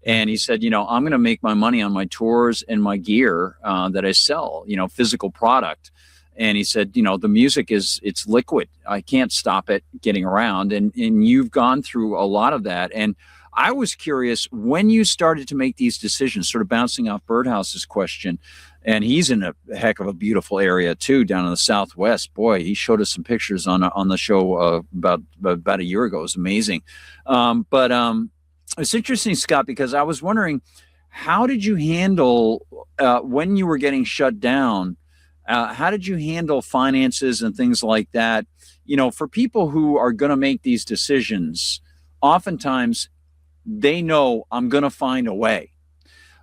And he said, I'm going to make my money on my tours and my gear that I sell, physical product. And he said, the music it's liquid. I can't stop it getting around. And you've gone through a lot of that. And I was curious when you started to make these decisions, sort of bouncing off Birdhouse's question. And he's in a heck of a beautiful area too, down in the Southwest. Boy, he showed us some pictures on the show about a year ago. It was amazing. But it's interesting, Scott, because I was wondering, how did you handle when you were getting shut down? How did you handle finances and things like that? For people who are going to make these decisions, oftentimes they know I'm going to find a way.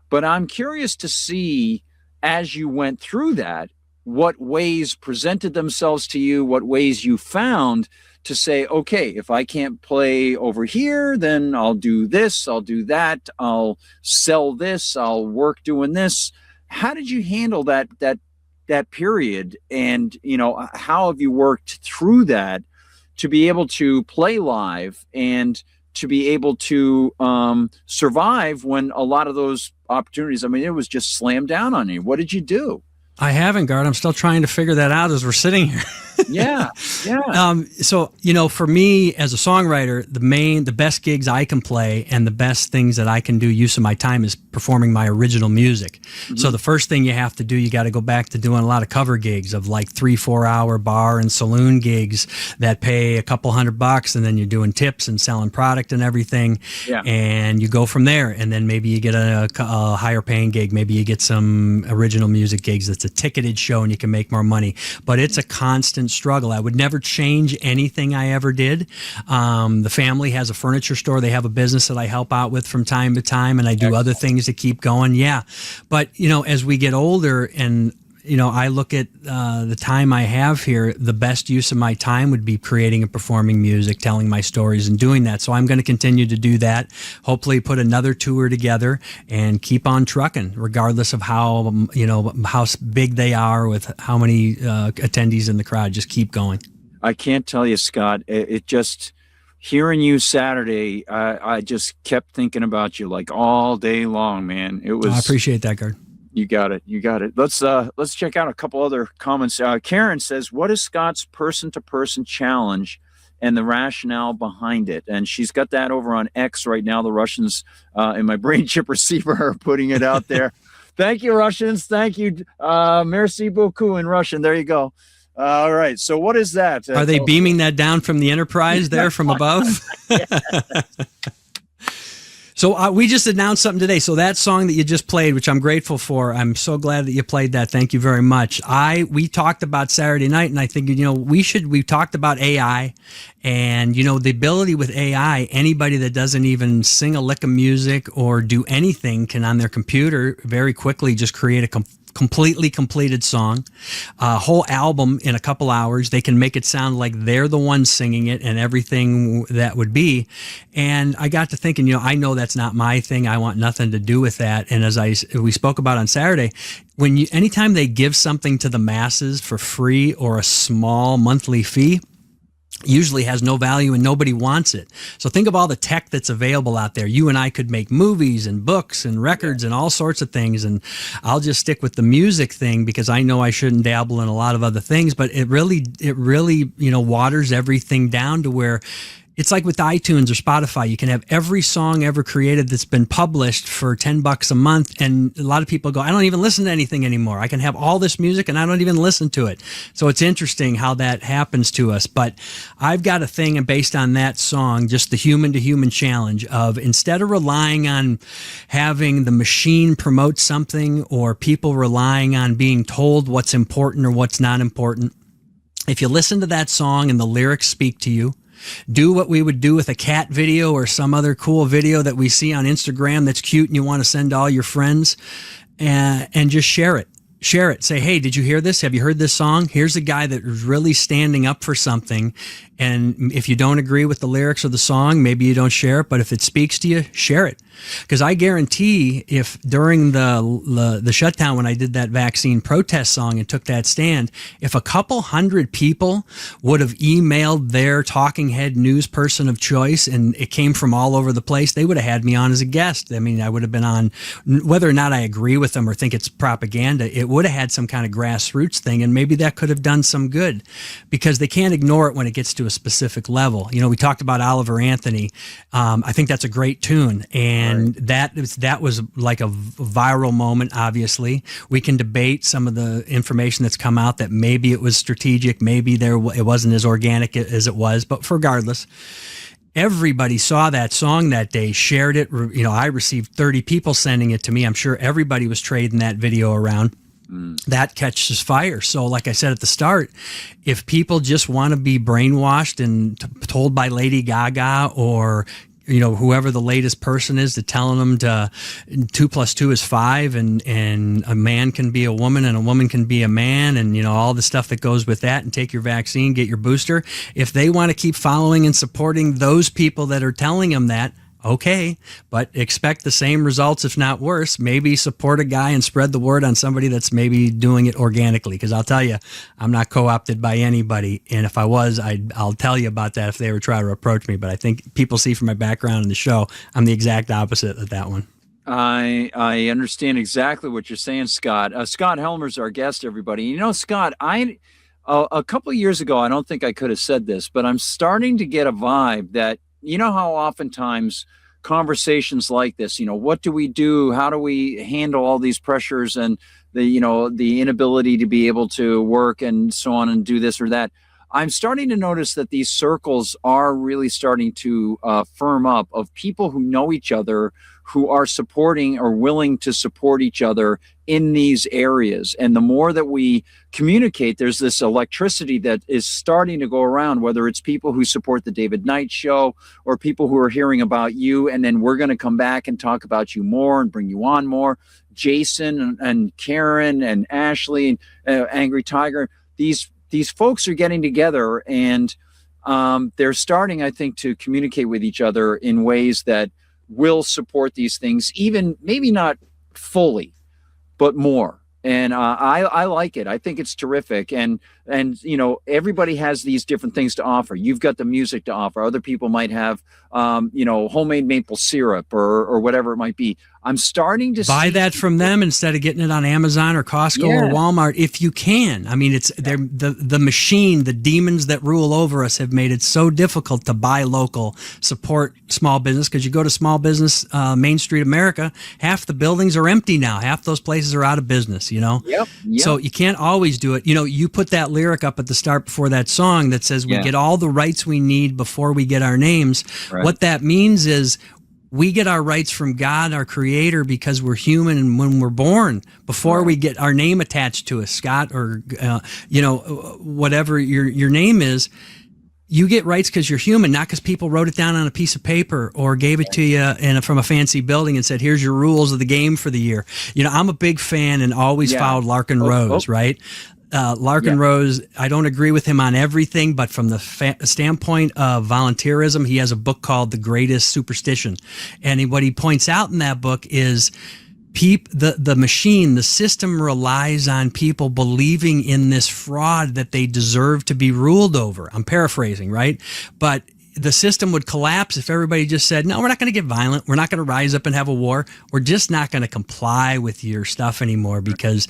But I'm curious to see, as you went through that, what ways presented themselves to you, what ways you found to say, okay, if I can't play over here, then I'll do this, I'll do that, I'll sell this, I'll work doing this. How did you handle that period, and how have you worked through that to be able to play live and to be able to survive when a lot of those opportunities, it was just slammed down on you? What did you do? I haven't, Gard. I'm still trying to figure that out as we're sitting here. Yeah. So, for me as a songwriter, the best gigs I can play and the best things that I can do use of my time is performing my original music. Mm-hmm. So the first thing you have to do, you got to go back to doing a lot of cover gigs of like 3-4 hour bar and saloon gigs that pay a couple $100, and then you're doing tips and selling product and everything. Yeah. And you go from there, and then maybe you get a higher paying gig. Maybe you get some original music gigs that's a ticketed show and you can make more money. But it's a constant struggle. I would never change anything I ever did. The family has a furniture store. They have a business that I help out with from time to time, and I do other things to keep going. Yeah. But, as we get older and I look at the time I have here, the best use of my time would be creating and performing music, telling my stories and doing that. So I'm going to continue to do that, hopefully put another tour together and keep on trucking, regardless of how big they are, with how many attendees in the crowd. Just keep going. I can't tell you, Scott, it just, hearing you Saturday, I just kept thinking about you like all day long, man. It was. I appreciate that, Gard. You got it. Let's check out a couple other comments. Karen says, what is Scott's person-to-person challenge and the rationale behind it? And she's got that over on X right now. The Russians in my brain chip receiver are putting it out there. Thank you, Russians. Thank you. Merci beaucoup in Russian. There you go. All right. So what is that? Are they beaming that down from the Enterprise there from above? So we just announced something today. So that song that you just played, which I'm grateful for, I'm so glad that you played that. Thank you very much. We talked about Saturday night, and I think, we talked about AI and, the ability with AI, anybody that doesn't even sing a lick of music or do anything can on their computer very quickly just create a completely completed song, a whole album in a couple hours. They can make it sound like they're the ones singing it and everything that would be. And I got to thinking, I know that's not my thing. I want nothing to do with that. And as we spoke about on Saturday, anytime they give something to the masses for free or a small monthly fee, usually has no value and nobody wants it. So think of all the tech that's available out there. You and I could make movies and books and records and all sorts of things. And I'll just stick with the music thing because I know I shouldn't dabble in a lot of other things, but it really, waters everything down to where it's like with iTunes or Spotify. You can have every song ever created that's been published for $10 a month. And a lot of people go, I don't even listen to anything anymore. I can have all this music and I don't even listen to it. So it's interesting how that happens to us. But I've got a thing based on that song, just the human to human challenge of instead of relying on having the machine promote something or people relying on being told what's important or what's not important, if you listen to that song and the lyrics speak to you, do what we would do with a cat video or some other cool video that we see on Instagram that's cute and you want to send to all your friends, and just share it. Share it. Say, hey, did you hear this? Have you heard this song? Here's a guy that is really standing up for something. And if you don't agree with the lyrics of the song, maybe you don't share it. But if it speaks to you, share it. Because I guarantee if during the shutdown when I did that vaccine protest song and took that stand, if a couple hundred people would have emailed their talking head news person of choice and it came from all over the place, they would have had me on as a guest. I mean, I would have been on, whether or not I agree with them or think it's propaganda, it would have had some kind of grassroots thing, and maybe that could have done some good because they can't ignore it when it gets to a specific level. We talked about Oliver Anthony. I think that's a great tune, and that was like a viral moment. Obviously, we can debate some of the information that's come out that maybe it was strategic, maybe it wasn't as organic as it was, but regardless, everybody saw that song that day, shared it. I received 30 people sending it to me. I'm sure everybody was trading that video around. That catches fire. So like I said at the start, if people just want to be brainwashed and told by Lady Gaga or whoever the latest person is to telling them 2 + 2 is 5 and a man can be a woman and a woman can be a man and all the stuff that goes with that, and take your vaccine, get your booster. If they want to keep following and supporting those people that are telling them that, okay, but expect the same results, if not worse. Maybe support a guy and spread the word on somebody that's maybe doing it organically. Because I'll tell you, I'm not co-opted by anybody. And if I was, I'll tell you about that if they ever try to approach me. But I think people see from my background in the show, I'm the exact opposite of that one. I understand exactly what you're saying, Scott. Scott Helmer's our guest, everybody. Scott, a couple of years ago, I don't think I could have said this, but I'm starting to get a vibe that, how oftentimes conversations like this, what do we do? How do we handle all these pressures and the inability to be able to work and so on and do this or that? I'm starting to notice that these circles are really starting to firm up of people who know each other, who are supporting or willing to support each other in these areas. And the more that we communicate, there's this electricity that is starting to go around, whether it's people who support the David Knight Show or people who are hearing about you. And then we're going to come back and talk about you more and bring you on more. Jason and Karen and Ashley and Angry Tiger, these folks are getting together and they're starting, I think, to communicate with each other in ways that will support these things, even maybe not fully, but more. And I like it. I think it's terrific. And everybody has these different things to offer. You've got the music to offer. Other people might have, homemade maple syrup or whatever it might be. I'm starting to buy that from them instead of getting it on Amazon or Costco or Walmart if you can. I mean, the machine, the demons that rule over us have made it so difficult to buy local, support small business. Because you go to small business, Main Street America, half the buildings are empty now. Half those places are out of business, Yep. So you can't always do it. You put that lyric up at the start before that song that says we get all the rights we need before we get our names. Right. What that means is we get our rights from God, our creator, because we're human and when we're born, before we get our name attached to us, Scott, or, whatever your name is. you get rights because you're human, not because people wrote it down on a piece of paper or gave it to you from a fancy building and said, here's your rules of the game for the year. I'm a big fan and always followed Larkin Rose, right? Larkin Rose, I don't agree with him on everything, but from the standpoint of volunteerism, he has a book called The Greatest Superstition. And what he points out in that book is the machine, the system relies on people believing in this fraud that they deserve to be ruled over. I'm paraphrasing, right? But the system would collapse if everybody just said, no, we're not going to get violent. We're not going to rise up and have a war. We're just not going to comply with your stuff anymore because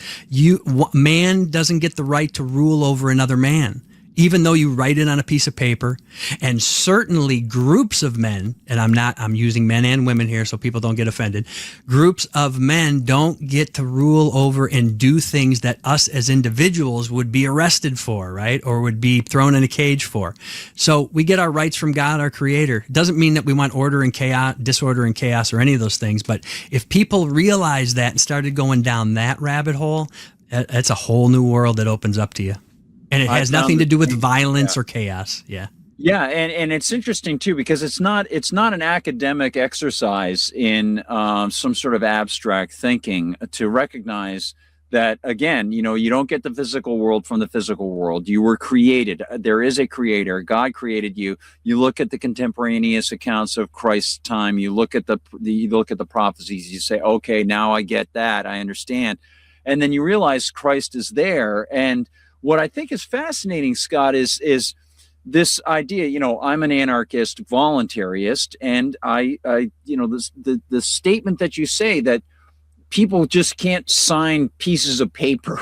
man doesn't get the right to rule over another man, even though you write it on a piece of paper. And certainly groups of men, and I'm using men and women here so people don't get offended. Groups of men don't get to rule over and do things that us as individuals would be arrested for, right? Or would be thrown in a cage for. So we get our rights from God, our creator. It doesn't mean that we want order and chaos, disorder and chaos or any of those things. But if people realized that and started going down that rabbit hole, that's a whole new world that opens up to you. And it has nothing to do with violence or chaos. Yeah. Yeah, and it's interesting too because it's not an academic exercise in some sort of abstract thinking to recognize that, again, you don't get the physical world from the physical world. You were created. There is a creator. God created you. You look at the contemporaneous accounts of Christ's time. You look at the prophecies. You say, okay, now I get that. I understand. And then you realize Christ is there. And what I think is fascinating, Scott, is this idea. I'm an anarchist, voluntarist, and the statement that you say that people just can't sign pieces of paper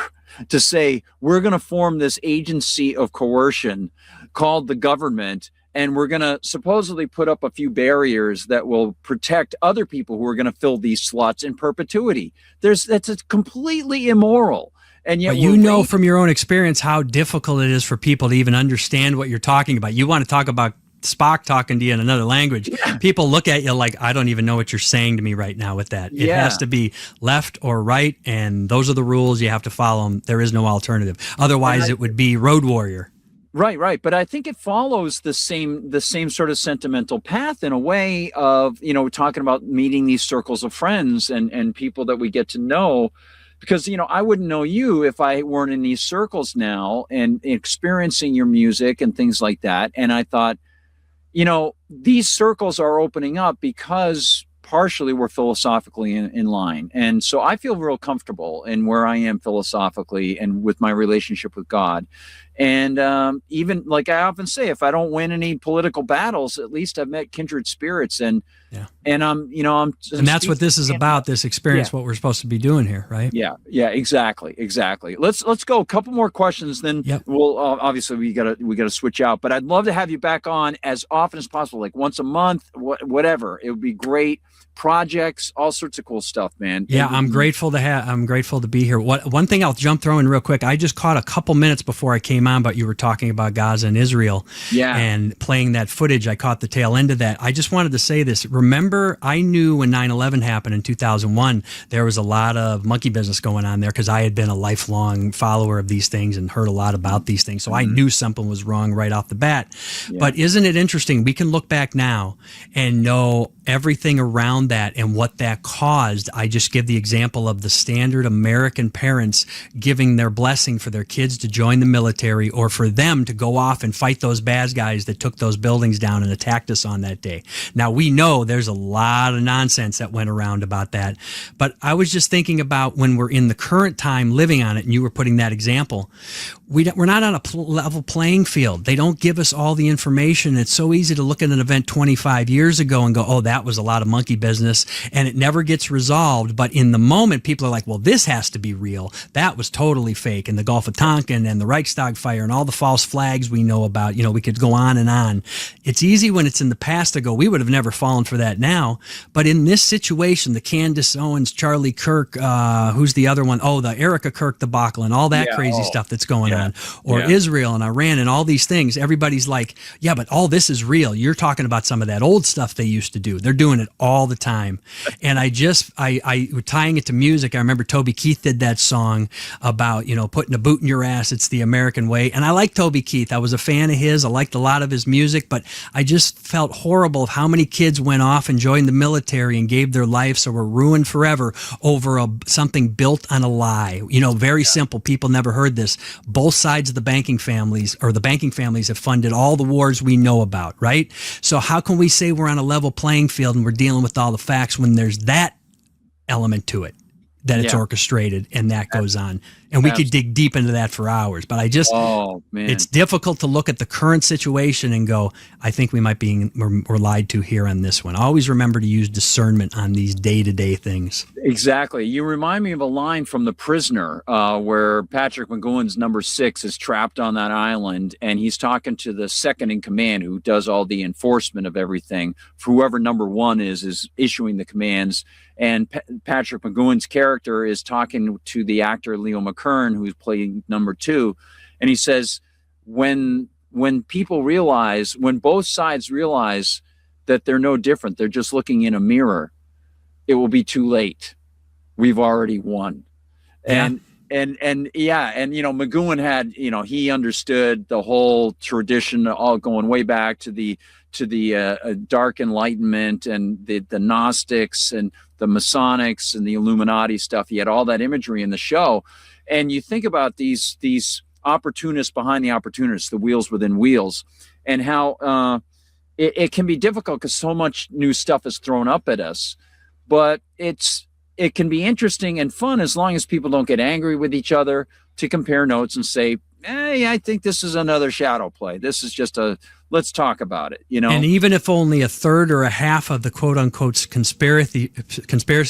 to say we're going to form this agency of coercion called the government, and we're going to supposedly put up a few barriers that will protect other people who are going to fill these slots in perpetuity. That's completely immoral. And yet but from your own experience how difficult it is for people to even understand what you're talking about. You want to talk about Spock talking to you in another language. Yeah. People look at you like, I don't even know what you're saying to me right now with that. It has to be left or right, and those are the rules. You have to follow them. There is no alternative. Otherwise, it would be Road Warrior. Right. But I think it follows the same sort of sentimental path in a way of, talking about meeting these circles of friends and people that we get to know. Because, I wouldn't know you if I weren't in these circles now and experiencing your music and things like that. And I thought, these circles are opening up because partially we're philosophically in line. And so I feel real comfortable in where I am philosophically and with my relationship with God. And even like I often say, if I don't win any political battles, at least I've met kindred spirits. And I'm and that's what this is about. This experience, what we're supposed to be doing here, right? Yeah, exactly. Let's go a couple more questions, then we'll obviously we gotta switch out. But I'd love to have you back on as often as possible, like once a month, whatever. It would be great. Projects, all sorts of cool stuff, man. Yeah, I'm grateful to be here. One thing I'll throw in real quick. I just caught a couple minutes before I came on, but you were talking about Gaza and Israel, and playing that footage. I caught the tail end of that. I just wanted to say this. Remember, I knew when 9/11 happened in 2001, there was a lot of monkey business going on there because I had been a lifelong follower of these things and heard a lot about these things. So I knew something was wrong right off the bat. Yeah. But isn't it interesting? We can look back now and know everything around that and what that caused. I just give the example of the standard American parents giving their blessing for their kids to join the military or for them to go off and fight those bad guys that took those buildings down and attacked us on that day. Now, we know there's a lot of nonsense that went around about that, but I was just thinking about when we're in the current time living on it, and you were putting that example, we're not on a level playing field. They don't give us all the information. It's so easy to look at an event 25 years ago and go, oh, that was a lot of monkey business, and it never gets resolved. But in the moment, people are like, well, this has to be real. That was totally fake. And the Gulf of Tonkin and the Reichstag fire and all the false flags we know about, we could go on and on. It's easy when it's in the past to go, we would have never fallen for that now. But in this situation, the Candace Owens, Charlie Kirk, who's the other one? Oh, the Erica Kirk debacle and all that crazy stuff that's going on. Or Israel and Iran and all these things. Everybody's like, yeah, but all this is real. You're talking about some of that old stuff they used to do. They're doing it all the time. And I tying it to music. I remember Toby Keith did that song about, putting a boot in your ass. It's the American way. And I like Toby Keith. I was a fan of his. I liked a lot of his music, but I just felt horrible of how many kids went off and joined the military and gave their lives or were ruined forever over something built on a lie. Very simple. People never heard this. Both sides of the banking families have funded all the wars we know about, right? So how can we say we're on a level playing field and we're dealing with all the facts when there's that element to it, that it's orchestrated and that goes on? And we could dig deep into that for hours, but it's difficult to look at the current situation and go, I think we might be we're lied to here on this one. Always remember to use discernment on these day-to-day things. Exactly. You remind me of a line from The Prisoner, where Patrick McGowan's number 6 is trapped on that island, and he's talking to the second in command who does all the enforcement of everything. For whoever number 1 is issuing the commands. And Patrick McGowan's character is talking to the actor Leo McKern, who's playing number 2, and he says, when both sides realize that they're no different, they're just looking in a mirror, it will be too late. We've already won. Yeah. And McGowan had, he understood the whole tradition, all going way back to the Dark Enlightenment and the Gnostics and the Masonics and the Illuminati stuff. He had all that imagery in the show. And you think about these opportunists behind the opportunists, the wheels within wheels, and how it can be difficult because so much new stuff is thrown up at us. But it can be interesting and fun as long as people don't get angry with each other, to compare notes and say, hey, I think this is another shadow play. This is just let's talk about it, And even if only a third or a half of the quote unquote conspiracy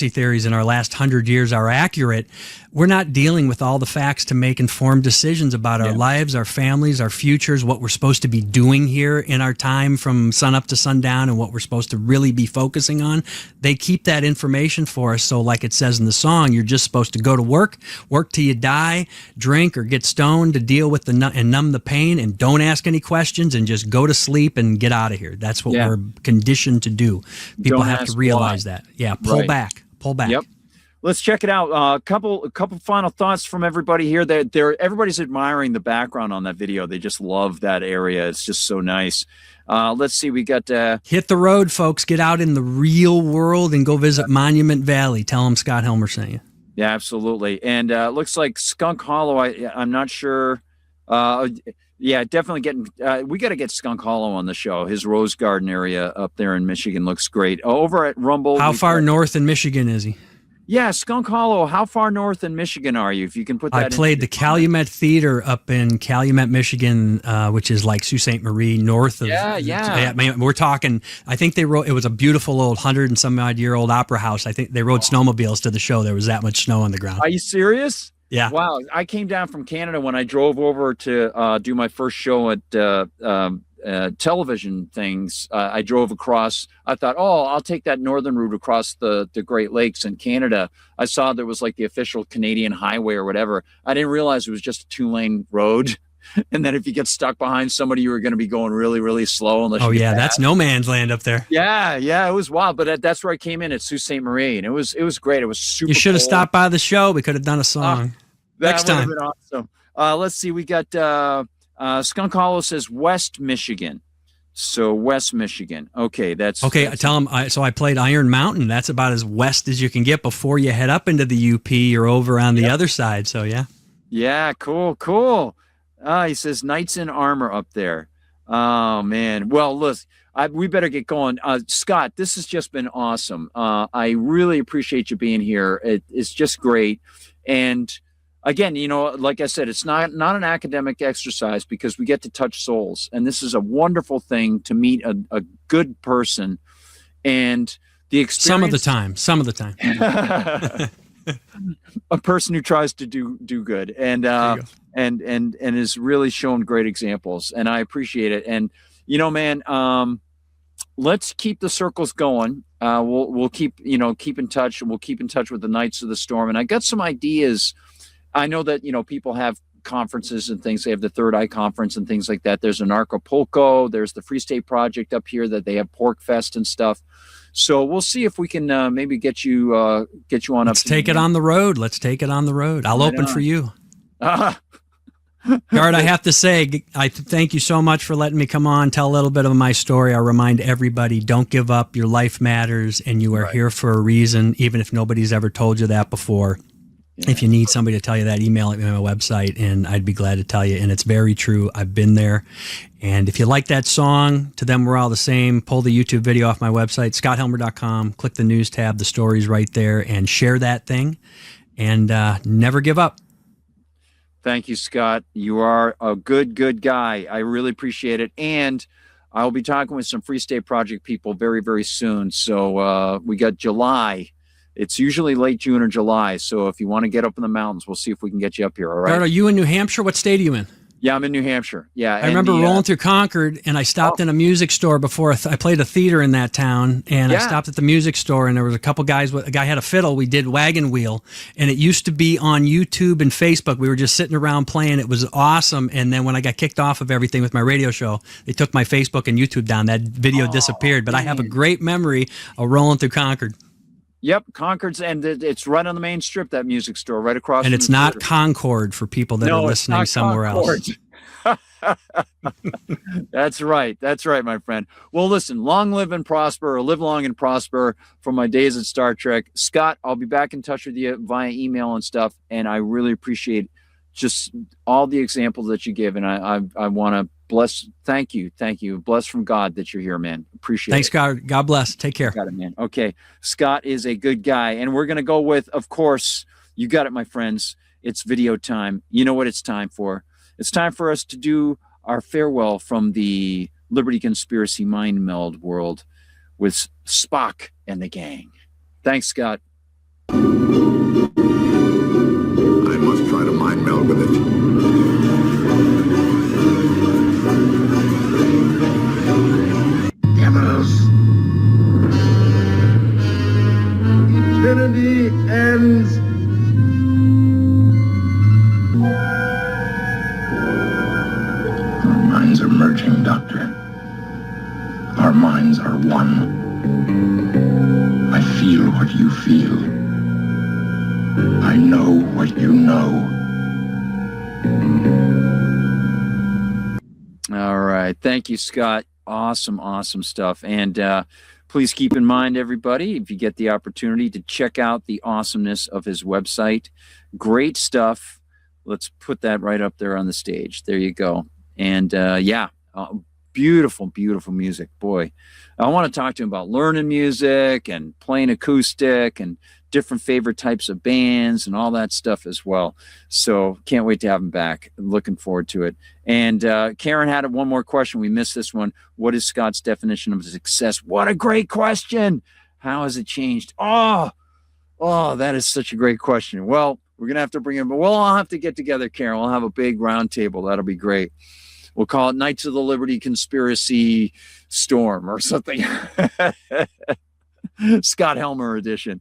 theories in our last 100 years are accurate, we're not dealing with all the facts to make informed decisions about our lives, our families, our futures, what we're supposed to be doing here in our time from sun up to sundown, and what we're supposed to really be focusing on. They keep that information for us. So like it says in the song, you're just supposed to go to work till you die, drink or get stoned to deal with and numb the pain, and don't ask any questions and just go to sleep and get out of here. That's what we're conditioned to do. People have to realize that. Yeah, pull back. Yep. Let's check it out. A couple final thoughts from everybody here. Everybody's admiring the background on that video. They just love that area. It's just so nice. Let's see. We got hit the road, folks. Get out in the real world and go visit Monument Valley. Tell them Scott Helmer sent you. Yeah, absolutely. And looks like Skunk Hollow. I'm not sure. Definitely getting. We got to get Skunk Hollow on the show. His Rose Garden area up there in Michigan looks great. Over at Rumble. How far north in Michigan is he? Yeah, Skunk Hollow. How far north in Michigan are you? If you can put that. I played the Calumet Theater up in Calumet, Michigan, which is like Sault Ste. Marie, north of. Yeah. I mean, we're talking. I think they rode. It was a beautiful old 100-and-some-odd-year-old opera house. I think they rode snowmobiles to the show. There was that much snow on the ground. Are you serious? Yeah. Wow. I came down from Canada when I drove over to do my first show at television things. I drove across. I thought, I'll take that northern route across the Great Lakes in Canada. I saw there was like the official Canadian highway or whatever. I didn't realize it was just a 2-lane road. And then if you get stuck behind somebody, you were going to be going really, really slow. That's no man's land up there. Yeah, it was wild. But that's where I came in at Sault Ste. Marie, and it was great. It was super. You should have stopped by the show. We could have done a song next time. That would have been awesome. Let's see. We got Skunk Hollow says West Michigan. So West Michigan. Okay, that's Tell them. So I played Iron Mountain. That's about as west as you can get before you head up into the UP. You're over on the other side. So yeah. Yeah. Cool. He says Knights in Armor up there. Oh man. Well, look, we better get going. Scott, this has just been awesome. I really appreciate you being here. It's just great. And again, like I said, it's not an academic exercise because we get to touch souls. And this is a wonderful thing to meet a good person. And the experience. Some of the time. A person who tries to do good and has really shown great examples. And I appreciate it. And, man, let's keep the circles going. We'll keep in touch. We'll keep in touch with the Knights of the Storm. And I got some ideas. I know that, people have conferences and things. They have the Third Eye Conference and things like that. There's an Acapulco. There's the Free State Project up here that they have Pork Fest and stuff. So we'll see if we can maybe get you on up. Let's take it on the road. Let's take it on the road. I'll open for you. Gard, I have to say, I thank you so much for letting me come on, tell a little bit of my story. I remind everybody, don't give up. Your life matters, and you are here for a reason, even if nobody's ever told you that before. Yeah. If you need somebody to tell you that, email me on my website, and I'd be glad to tell you. And it's very true. I've been there. And if you like that song, To Them We're All the Same, pull the YouTube video off my website, scotthelmer.com, click the news tab, the story's right there, and share that thing. And never give up. Thank you, Scott. You are a good guy. I really appreciate it. And I'll be talking with some Free State Project people very, very soon. So we got July. It's usually late June or July. So if you want to get up in the mountains, we'll see if we can get you up here. All right. Are you in New Hampshire? What state are you in? Yeah, I'm in New Hampshire. Yeah. I remember rolling through Concord, and I stopped in a music store before I played a theater in that town, and I stopped at the music store, and there was a couple guys. A guy had a fiddle. We did Wagon Wheel, and it used to be on YouTube and Facebook. We were just sitting around playing. It was awesome. And then when I got kicked off of everything with my radio show, they took my Facebook and YouTube down. That video disappeared. But I have a great memory of rolling through Concord. Yep, Concord's, and it's right on the main strip, that music store, right across. And it's not Concord for people that are listening somewhere else. That's right, my friend. Well, listen, long live and prosper, or live long and prosper from my days at Star Trek. Scott, I'll be back in touch with you via email and stuff, and I really appreciate just all the examples that you give, and I want to thank you. Bless from God that you're here, man. Appreciate it. Thanks, God. God bless. Take care. Got it, man. Okay. Scott is a good guy. And we're going to go with, of course, you got it, my friends. It's video time. You know what it's time for. It's time for us to do our farewell from the Liberty Conspiracy Mind Meld world with Spock and the gang. Thanks, Scott. I must try to mind meld with it. Infinity ends. Our minds are merging, Doctor. Our minds are one. I feel what you feel. I know what you know. All right. Thank you, Scott. Awesome stuff. And please keep in mind, everybody, if you get the opportunity to check out the awesomeness of his website. Great stuff. Let's put that right up there on the stage. There you go. And beautiful music. Boy, I want to talk to him about learning music and playing acoustic and different favorite types of bands and all that stuff as well. So can't wait to have him back. Looking forward to it. And Karen had one more question. We missed this one. What is Scott's definition of success? What a great question. How has it changed? Oh, that is such a great question. Well, we're going to have to bring him. We'll all have to get together, Karen. We'll have a big round table. That'll be great. We'll call it Knights of the Liberty Conspiracy Storm or something. Scott Helmer edition.